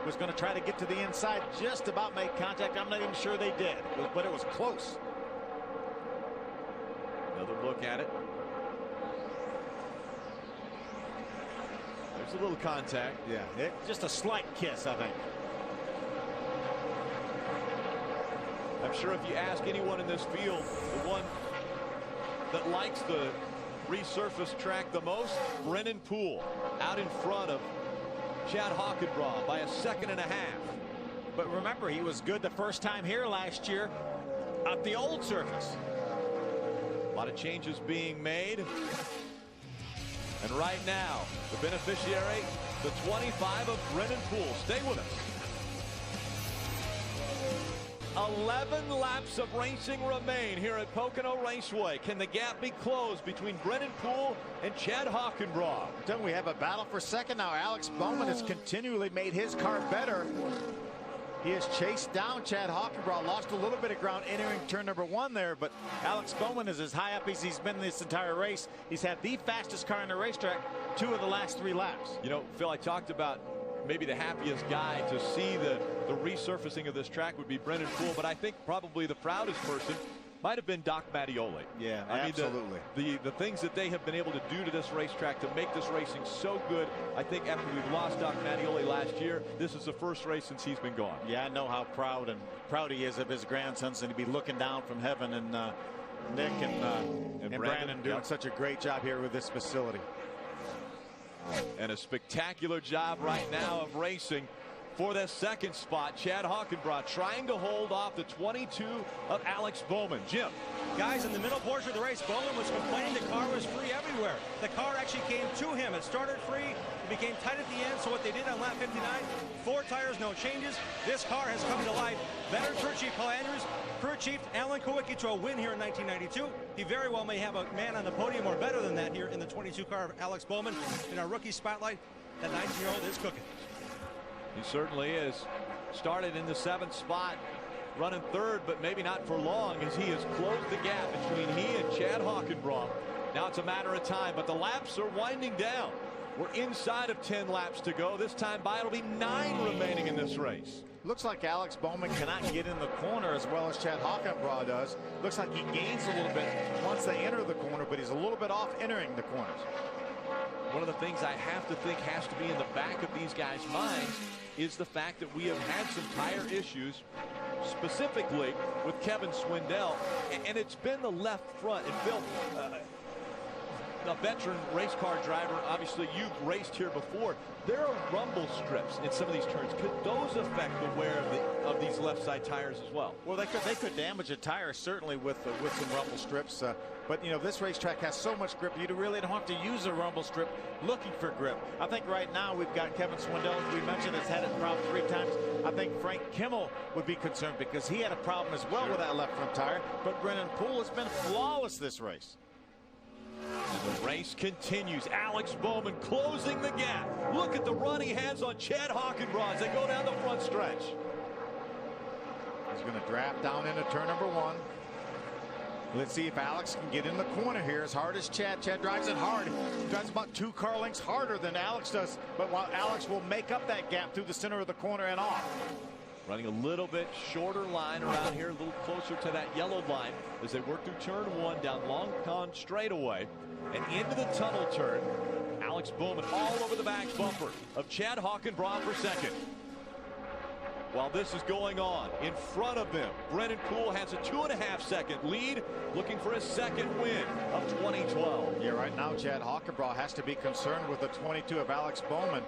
was going to try to get to the inside, just about made contact. I'm not even sure they did, but it was close. Another look at it. There's a little contact. Yeah, just a slight kiss, I think. I'm sure if you ask anyone in this field, the one that likes the resurfaced track the most, Brendan Poole, out in front of Chad Hockenbraugh by 1.5 seconds. But remember, he was good the first time here last year at the old surface. A lot of changes being made. And right now, the beneficiary, the 25 of Brendan Poole. Stay with us. 11 laps of racing remain here at Pocono Raceway. Can the gap be closed between Brendan Poole and Chad Hockenbraugh? Then we have a battle for second now. Alex Bowman has continually made his car better. He has chased down Chad Hockenbraugh, lost a little bit of ground entering turn number 1 there, but Alex Bowman is as high up as he's been this entire race. He's had the fastest car on the racetrack 2 of the last 3 laps. You know, Phil, I talked about maybe the happiest guy to see the resurfacing of this track would be Brendan Poole, but I think probably the proudest person might have been Doc Mattioli. Yeah, absolutely. The things that they have been able to do to this racetrack to make this racing so good. I think after we've lost Doc Mattioli last year, this is the first race since he's been gone. Yeah, I know how proud he is of his grandsons, and to be looking down from heaven, and Nick and Brandon doing such a great job here with this facility. And a spectacular job right now of racing for the 2nd spot. Chad Hockenbraugh trying to hold off the 22 of Alex Bowman. Jim. Guys, in the middle portion of the race, Bowman was complaining the car was free everywhere. The car actually came to him. It started free. It became tight at the end. So what they did on lap 59, 4 tires, no changes. This car has come to life. Veteran crew chief Paul Andrews, crew chief Alan Kowicki to a win here in 1992. He very well may have a man on the podium or better than that here in the 22 car of Alex Bowman. In our rookie spotlight, that 19-year-old is cooking. He certainly is. Started in the 7th spot, running 3rd, but maybe not for long, as he has closed the gap between he and Chad Hockenbraugh. Now it's a matter of time, but the laps are winding down. We're inside of 10 laps to go. This time by, it'll be 9 remaining in this race. Looks like Alex Bowman cannot get in the corner as well as Chad Hockenbraw does. Looks like he gains a little bit once they enter the corner, but he's a little bit off entering the corners. One of the things I have to think has to be in the back of these guys' minds is the fact that we have had some tire issues, specifically with Kevin Swindell, and it's been the left front. And Phil, a veteran race car driver, obviously you've raced here before. There are rumble strips in some of these turns. Could those affect the wear of these left side tires as well? Well, they could damage a tire certainly with some rumble strips. But you know, this racetrack has so much grip, you really don't have to use a rumble strip looking for grip. I think right now we've got Kevin Swindell, as we mentioned, has had it problem 3 times. I think Frank Kimmel would be concerned because he had a problem as well with that left front tire. But Brennan Poole has been flawless this race. And the race continues. Alex Bowman closing the gap. Look at the run he has on Chad Hockenbraw as they go down the front stretch. He's going to draft down into turn number 1. Let's see if Alex can get in the corner here as hard as Chad. Chad drives it hard. Drives about 2 car lengths harder than Alex does. But while Alex will make up that gap through the center of the corner and off. Running a little bit shorter line around here, a little closer to that yellow line as they work through turn 1 down Long Pond straightaway and into the tunnel turn. Alex Bowman all over the back bumper of Chad Hockenbraw for second. While this is going on, in front of them, Brennan Poole has a 2.5 second lead, looking for his second win of 2012. Yeah, right now Chad Hockenbraw has to be concerned with the 22 of Alex Bowman.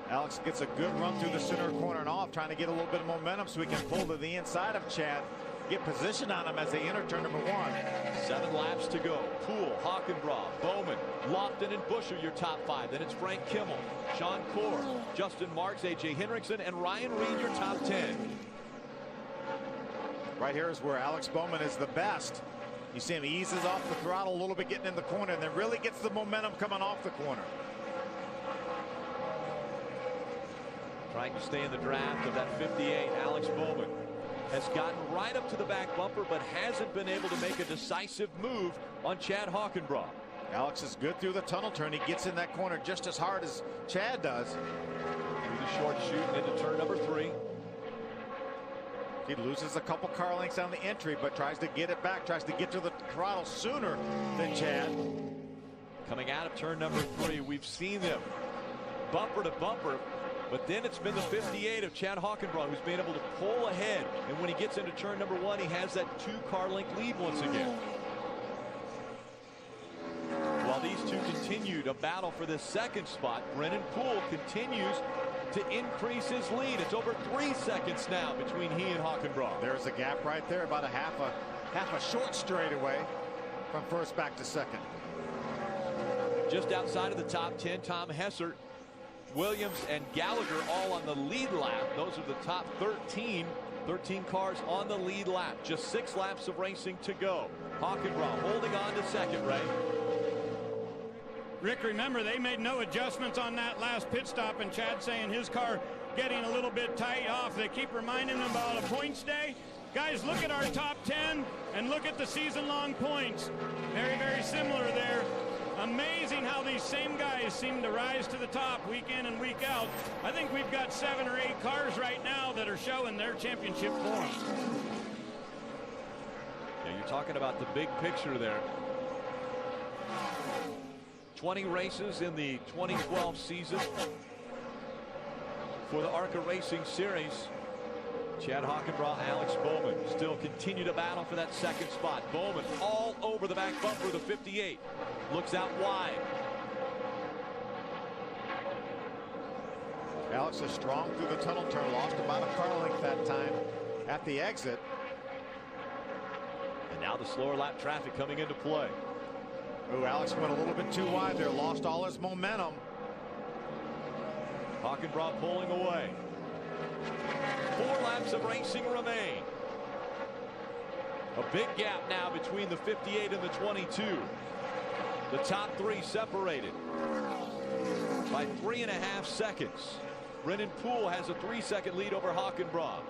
Alex gets a good run through the center corner and off, trying to get a little bit of momentum so he can pull to the inside of Chad, get position on him as they enter turn number 1. 7 laps to go. Poole, Hockenbraw, Bowman, Lofton, and Busher your top 5. Then it's Frank Kimmel, Sean Corr, Justin Marks, A.J. Hendrickson, and Ryan Reed your top 10. Right here is where Alex Bowman is the best. You see him eases off the throttle a little bit getting in the corner and then really gets the momentum coming off the corner. Trying to stay in the draft of that 58, Alex Bowman has gotten right up to the back bumper but hasn't been able to make a decisive move on Chad Hockenbraw. Alex is good through the tunnel turn. He gets in that corner just as hard as Chad does. Through the short shoot into turn number 3. He loses a couple car lengths on the entry but tries to get it back, tries to get to the throttle sooner than Chad. Coming out of turn number 3, we've seen them bumper to bumper. But then it's been the 58 of Chad Hockenbraw who's been able to pull ahead. And when he gets into turn number 1, he has that 2 car length lead once again. While these two continue to battle for this second spot, Brennan Poole continues to increase his lead. It's over 3 seconds now between he and Hockenbraw. There's a gap right there, about a half a short straightaway from first back to second. Just outside of the top 10, Tom Hessert, Williams, and Gallagher all on the lead lap. Those are the top 13 cars on the lead lap. Just 6 laps of racing to go. Hockenbraw holding on to second, Ray. Rick, remember, they made no adjustments on that last pit stop, and Chad saying his car getting a little bit tight off. They keep reminding him about a points day. Guys, look at our top 10 and look at the season-long points. Very, very similar there. Amazing how these same guys seem to rise to the top week in and week out. I think we've got 7 or 8 cars right now that are showing their championship form. Yeah, you're talking about the big picture there. 20 races in the 2012 season for the ARCA Racing Series. Chad Hockenbraw, Alex Bowman still continue to battle for that second spot. Bowman all over the back bumper of the 58. Looks out wide. Alex is strong through the tunnel turn. Lost about a car length that time at the exit. And now the slower lap traffic coming into play. Oh, Alex went a little bit too wide there. Lost all his momentum. Hockenbraw pulling away. 4 laps of racing remain. A big gap now between the 58 and the 22. The top 3 separated by 3.5 seconds. Brennan Poole has a 3-second lead over Hockenbraw.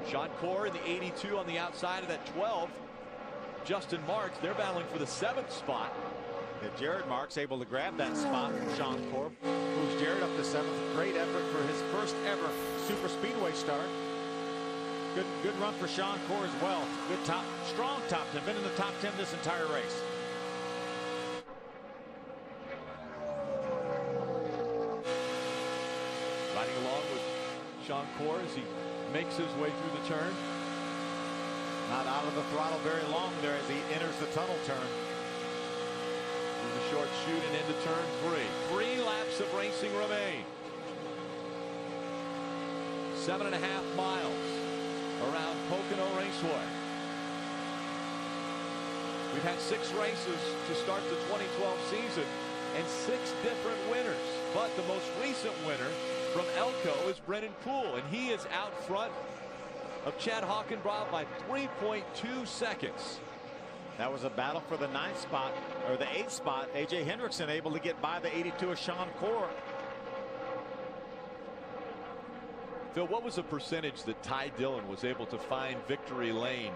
Sean Corr in the 82 on the outside of that 12. Justin Marks, they're battling for the 7th spot. Jared Marks able to grab that spot from Sean Corr. moves Jared up to 7th. Great effort for his first ever super speedway start. Good run for Sean Corr as well. Good strong top 10. Been in the top 10 this entire race. Riding along with Sean Corr as he makes his way through the turn. Not out of the throttle very long there as he enters the tunnel turn. Through the short chute and into turn 3. 3 laps of racing remain. 7.5 miles around Pocono Raceway. We've had 6 races to start the 2012 season and 6 different winners. But the most recent winner from Elko is Brennan Poole, and he is out front of Chad Hockenbrough by 3.2 seconds. That was a battle for the 9th spot, or the 8th spot. A.J. Hendrickson able to get by the 82 of Sean Corr. Phil, what was the percentage that Ty Dillon was able to find victory lane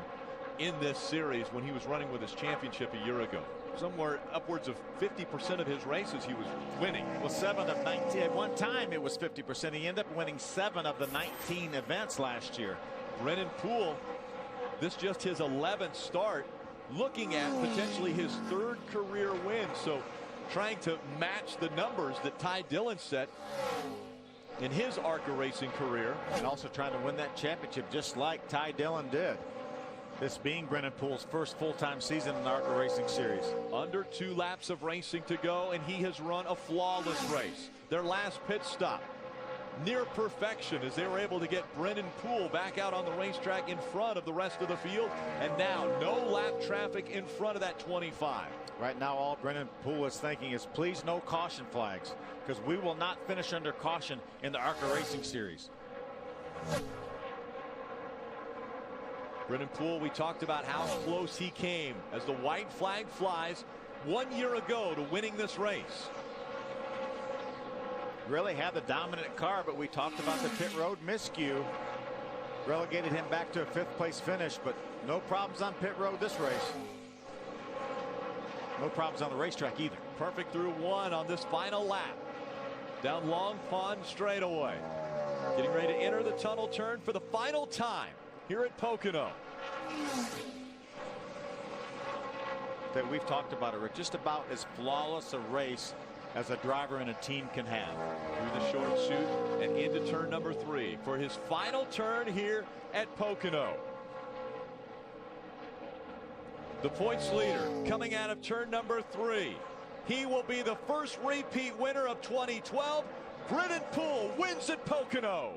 in this series when he was running with his championship a year ago? Somewhere upwards of 50% of his races he was winning. Well, 7 of 19. At one time it was 50%. He ended up winning 7 of the 19 events last year. Brennan Poole, this just his 11th start, looking at potentially his 3rd career win. So trying to match the numbers that Ty Dillon set in his ARCA racing career. And also trying to win that championship just like Ty Dillon did. This being Brennan Poole's first full-time season in the ARCA Racing Series. Under 2 laps of racing to go, and he has run a flawless race. Their last pit stop, near perfection, as they were able to get Brennan Poole back out on the racetrack in front of the rest of the field. And now no lap traffic in front of that 25. Right now all Brennan Poole is thinking is please no caution flags, because we will not finish under caution in the ARCA Racing Series. Brennan Poole, we talked about how close he came as the white flag flies 1 year ago to winning this race. Really had the dominant car, but we talked about the pit road miscue. Relegated him back to a 5th place finish, but no problems on pit road this race. No problems on the racetrack either. Perfect through 1 on this final lap. Down Long Pond straightaway. Getting ready to enter the tunnel turn for the final time here at Pocono. That we've talked about it, Rick. Just about as flawless a race as a driver and a team can have. Through the short chute and into turn number 3 for his final turn here at Pocono. The points leader coming out of turn number 3. He will be the first repeat winner of 2012. Brennan Poole wins at Pocono.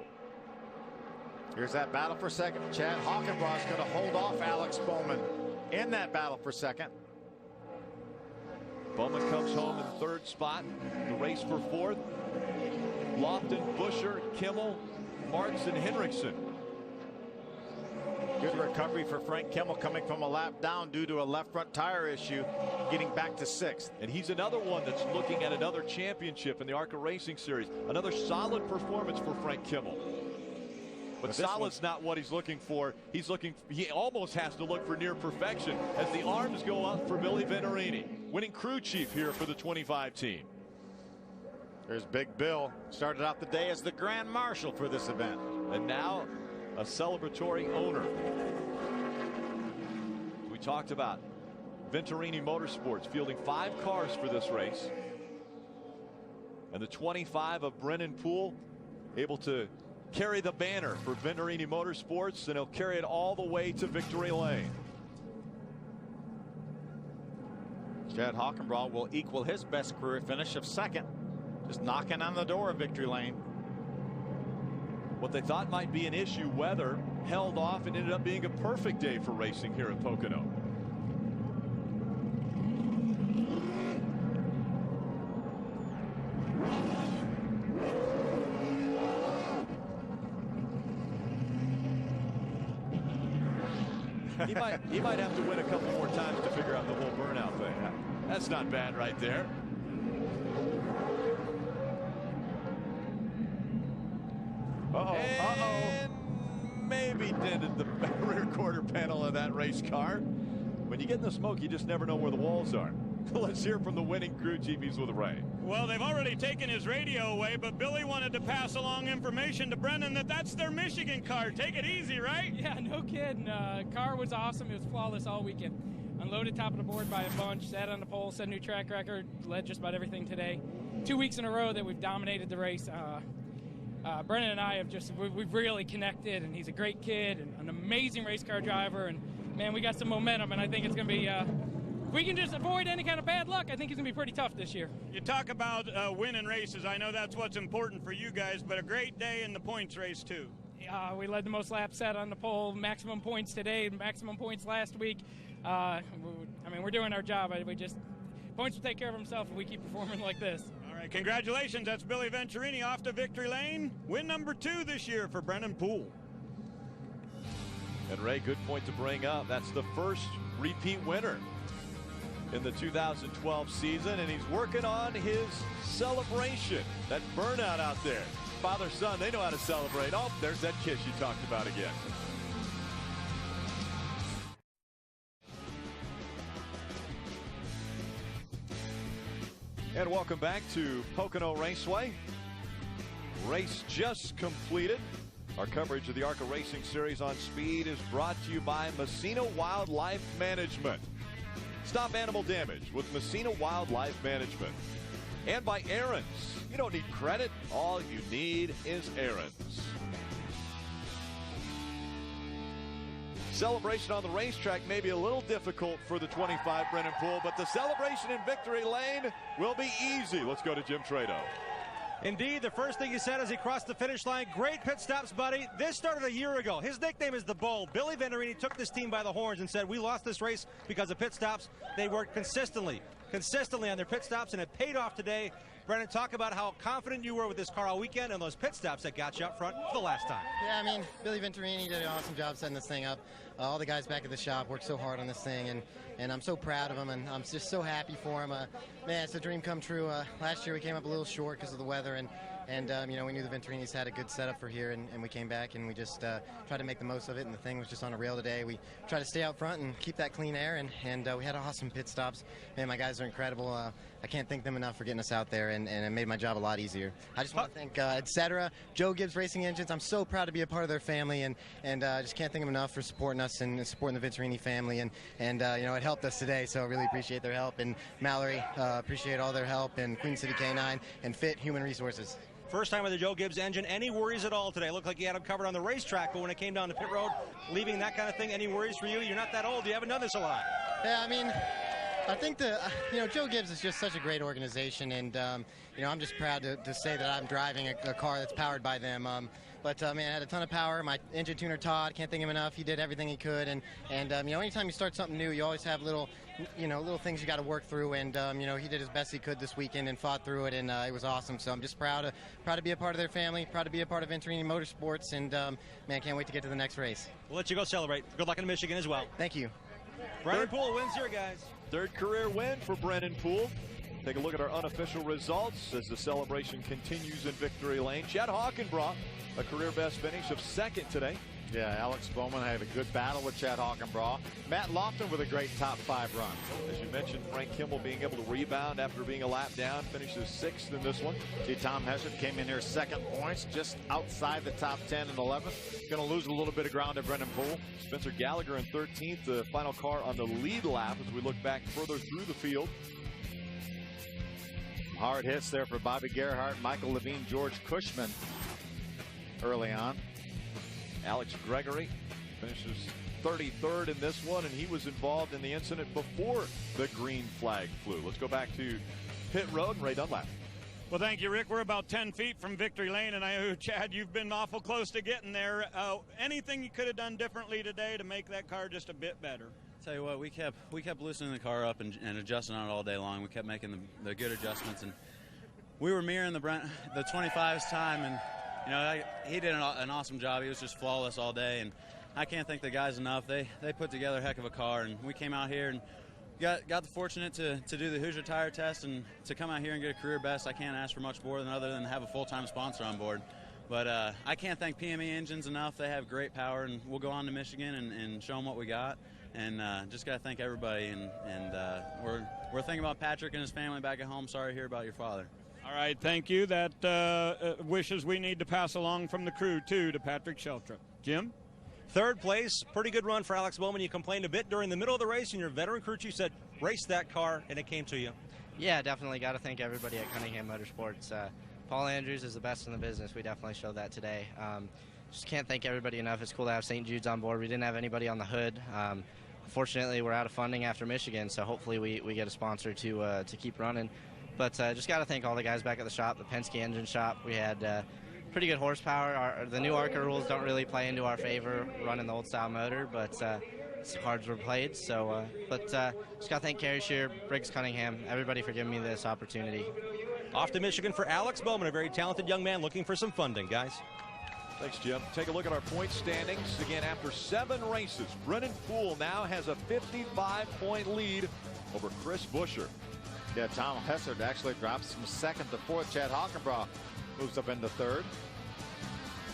Here's that battle for second. Chad Hockenbrough is going to hold off Alex Bowman in that battle for second. Bowman comes home in 3rd spot. The race for 4th. Lofton, Buscher, Kimmel, Martz, and Hendrickson. Good recovery for Frank Kimmel coming from a lap down due to a left front tire issue, getting back to 6th. And he's another one that's looking at another championship in the ARCA Racing Series. Another solid performance for Frank Kimmel. But solid's not what he's looking for. He almost has to look for near perfection as the arms go up for Billy Venturini, winning crew chief here for the 25 team. There's Big Bill. Started out the day as the Grand Marshal for this event. And now a celebratory owner. We talked about Venturini Motorsports fielding 5 cars for this race. And the 25 of Brennan Poole able to carry the banner for Venturini Motorsports, and he'll carry it all the way to victory lane. Chad Hockenbrough will equal his best career finish of 2nd, just knocking on the door of victory lane. What they thought might be an issue, weather, held off and ended up being a perfect day for racing here at Pocono. He might have to win a couple more times to figure out the whole burnout thing. That's not bad right there. And maybe dented the rear quarter panel of that race car. When you get in the smoke, you just never know where the walls are. Let's hear from the winning crew chief. He's with Ray. Well, they've already taken his radio away, but Billy wanted to pass along information to Brennan that that's their Michigan car. Take it easy, right? Yeah, no kidding. Car was awesome. It was flawless all weekend. Unloaded top of the board by a bunch, sat on the pole, set a new track record, led just about everything today. 2 weeks in a row that we've dominated the race. Brennan and I have we've really connected, and he's a great kid and an amazing race car driver, and man, we got some momentum, and I think it's going to be, if we can just avoid any kind of bad luck, I think it's going to be pretty tough this year. You talk about winning races. I know that's what's important for you guys, but a great day in the points race, too. We led the most laps set on the pole, maximum points today, maximum points last week. I mean, we're doing our job. Points will take care of himself if we keep performing like this. All right, congratulations. That's Billy Venturini off to victory lane. Win number 2 this year for Brennan Poole. And Ray, good point to bring up. That's the first repeat winner in the 2012 season, and he's working on his celebration. That burnout out there. Father, son, they know how to celebrate. Oh, there's that kiss you talked about again. And welcome back to Pocono Raceway. Race just completed. Our coverage of the ARCA Racing Series on Speed is brought to you by Messina Wildlife Management. Stop animal damage with Messina Wildlife Management. And by Aaron's. You don't need credit. All you need is Aaron's. Celebration on the racetrack may be a little difficult for the 25 Brennan Poole, but the celebration in victory lane will be easy. Let's go to Jim Trado. Indeed, the first thing he said as he crossed the finish line, great pit stops, buddy. This started a year ago. His nickname is the Bull. Billy Venturini took this team by the horns and said, we lost this race because of pit stops. They worked consistently on their pit stops, and it paid off today. Brennan, talk about how confident you were with this car all weekend and those pit stops that got you up front for the last time. Yeah, I mean, Billy Venturini did an awesome job setting this thing up. All the guys back at the shop worked so hard on this thing, and I'm so proud of them, and I'm just so happy for them. Man, it's a dream come true. Last year we came up a little short because of the weather, and you know, we knew the Venturinis had a good setup for here, and we came back and we just tried to make the most of it, and the thing was just on a rail today. We tried to stay out front and keep that clean air, and we had awesome pit stops. Man, my guys are incredible. I can't thank them enough for getting us out there, and it made my job a lot easier. I just want to thank Etc., Joe Gibbs Racing Engines. I'm so proud to be a part of their family, and I just can't thank them enough for supporting us and supporting the Venturini family, and you know, it helped us today, so I really appreciate their help. And Mallory, appreciate all their help, and Queen City K9, and Fit Human Resources. First time with the Joe Gibbs engine. Any worries at all today? Looked like you had them covered on the racetrack, but when it came down to pit road, leaving that kind of thing, any worries for you? You're not that old. You haven't done this a lot. Yeah, I mean, I think you know, Joe Gibbs is just such a great organization, and you know, I'm just proud to say that I'm driving a car that's powered by them. But man, I had a ton of power. My engine tuner Todd, can't thank him enough. He did everything he could, and you know, anytime you start something new, you always have little things you got to work through, and you know, he did as best he could this weekend and fought through it, and it was awesome. So I'm just proud to be a part of their family, proud to be a part of Venturini Motorsports, and man, can't wait to get to the next race. We'll let you go celebrate. Good luck in Michigan as well. Thank you. Brennan Poole wins here, guys. Third career win for Brennan Poole. Take a look at our unofficial results as the celebration continues in victory lane. Chad Hockenbraugh, a career best finish of second today. Yeah, Alex Bowman had a good battle with Chad Hockenbraugh. Matt Lofton with a great top 5 run. As you mentioned, Frank Kimmel being able to rebound after being a lap down, finishes 6th in this one. See, Tom Hessert came in here second points, just outside the top 10 and 11th. Going to lose a little bit of ground to Brennan Poole. Spencer Gallagher in 13th, the final car on the lead lap as we look back further through the field. Hard hits there for Bobby Gerhardt, Michael Levine, George Cushman early on. Alex Gregory finishes 33rd in this one, and he was involved in the incident before the green flag flew. Let's go back to pit road and Ray Dunlap. Well, thank you, Rick. We're about 10 feet from victory lane, and I know, Chad, you've been awful close to getting there. Anything you could have done differently today to make that car just a bit better? Tell you what, we kept loosening the car up and adjusting on it all day long. We kept making the good adjustments, and we were mirroring the 25's time, and you know, he did an awesome job. He was just flawless all day, and I can't thank the guys enough. They put together a heck of a car, and we came out here and got the fortunate to do the Hoosier tire test and to come out here and get a career best. I can't ask for much more other than have a full-time sponsor on board. But I can't thank PME Engines enough. They have great power, and we'll go on to Michigan and show them what we got. and just got to thank everybody. And we're thinking about Patrick and his family back at home. Sorry to hear about your father. All right, thank you. That wishes we need to pass along from the crew, too, to Patrick Sheltra. Jim? Third place, pretty good run for Alex Bowman. You complained a bit during the middle of the race, and your veteran crew chief said, race that car, and it came to you. Yeah, definitely got to thank everybody at Cunningham Motorsports. Paul Andrews is the best in the business. We definitely showed that today. Just can't thank everybody enough. It's cool to have St. Jude's on board. We didn't have anybody on the hood. Fortunately, we're out of funding after Michigan, so hopefully we get a sponsor to keep running. But just got to thank all the guys back at the shop, the Penske engine shop. We had pretty good horsepower. The new ARCA rules don't really play into our favor running the old-style motor, but cards were played. So, just got to thank Kerry Shear, Briggs Cunningham, everybody for giving me this opportunity. Off to Michigan for Alex Bowman, a very talented young man looking for some funding, guys. Thanks, Jim. Take a look at our point standings. Again, after 7 races, Brennan Poole now has a 55-point lead over Chris Buescher. Yeah, Tom Hessard actually drops from 2nd to 4th. Chad Hockenbraugh moves up into 3rd.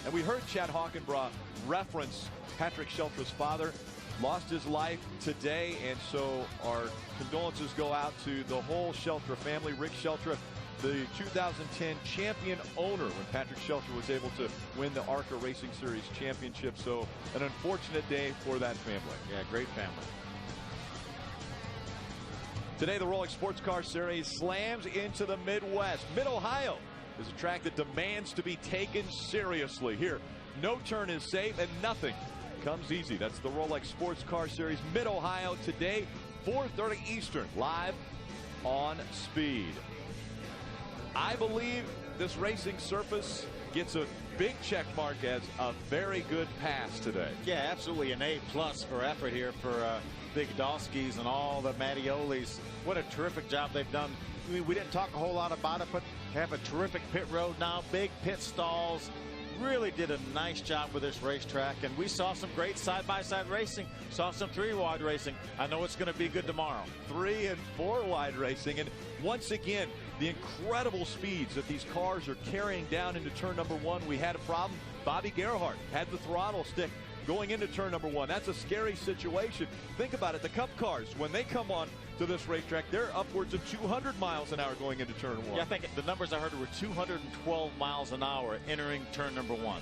And we heard Chad Hockenbraugh reference Patrick Sheltra's father. Lost his life today, and so our condolences go out to the whole Sheltra family. Rick Sheltra, the 2010 champion owner when Patrick Sheltra was able to win the ARCA Racing Series championship. So an unfortunate day for that family. Yeah, great family. Today, the Rolex Sports Car Series slams into the Midwest. Mid-Ohio is a track that demands to be taken seriously. Here, no turn is safe and nothing comes easy. That's the Rolex Sports Car Series Mid-Ohio today, 4:30 Eastern, live on Speed. I believe this racing surface gets a big check mark as a very good pass today. Yeah, absolutely an A+ for effort here for Big Dawskis and all the Mattiolis. What a terrific job they've done. I mean, we didn't talk a whole lot about it, but have a terrific pit road now, big pit stalls. Really did a nice job with this racetrack, and we saw some great side-by-side racing, saw some 3-wide racing. I know it's going to be good tomorrow. 3 and 4-wide racing, and once again, the incredible speeds that these cars are carrying down into turn number 1. We had a problem. Bobby Gerhardt had the throttle stick going into turn number 1. That's a scary situation. Think about it. The Cup cars, when they come on to this racetrack, they're upwards of 200 miles an hour going into turn 1. Yeah, I think the numbers I heard were 212 miles an hour entering turn number 1.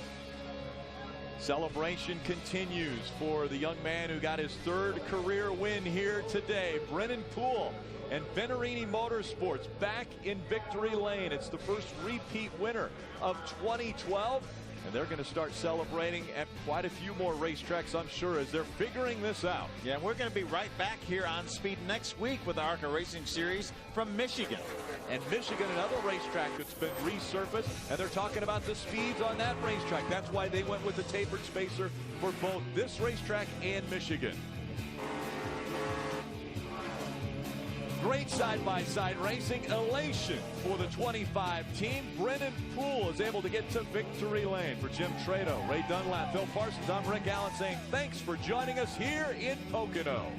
Celebration continues for the young man who got his 3rd career win here today. Brennan Poole and Venerini Motorsports back in victory lane. It's the first repeat winner of 2012. And they're going to start celebrating at quite a few more racetracks, I'm sure, as they're figuring this out. Yeah, we're going to be right back here on Speed next week with the ARCA Racing Series from Michigan. And Michigan, another racetrack that's been resurfaced, and they're talking about the speeds on that racetrack. That's why they went with the tapered spacer for both this racetrack and Michigan. Great side-by-side racing. Elation for the 25 team. Brennan Poole is able to get to victory lane. For Jim Trado, Ray Dunlap, Phil Parsons, I'm Rick Allen saying thanks for joining us here in Pocono.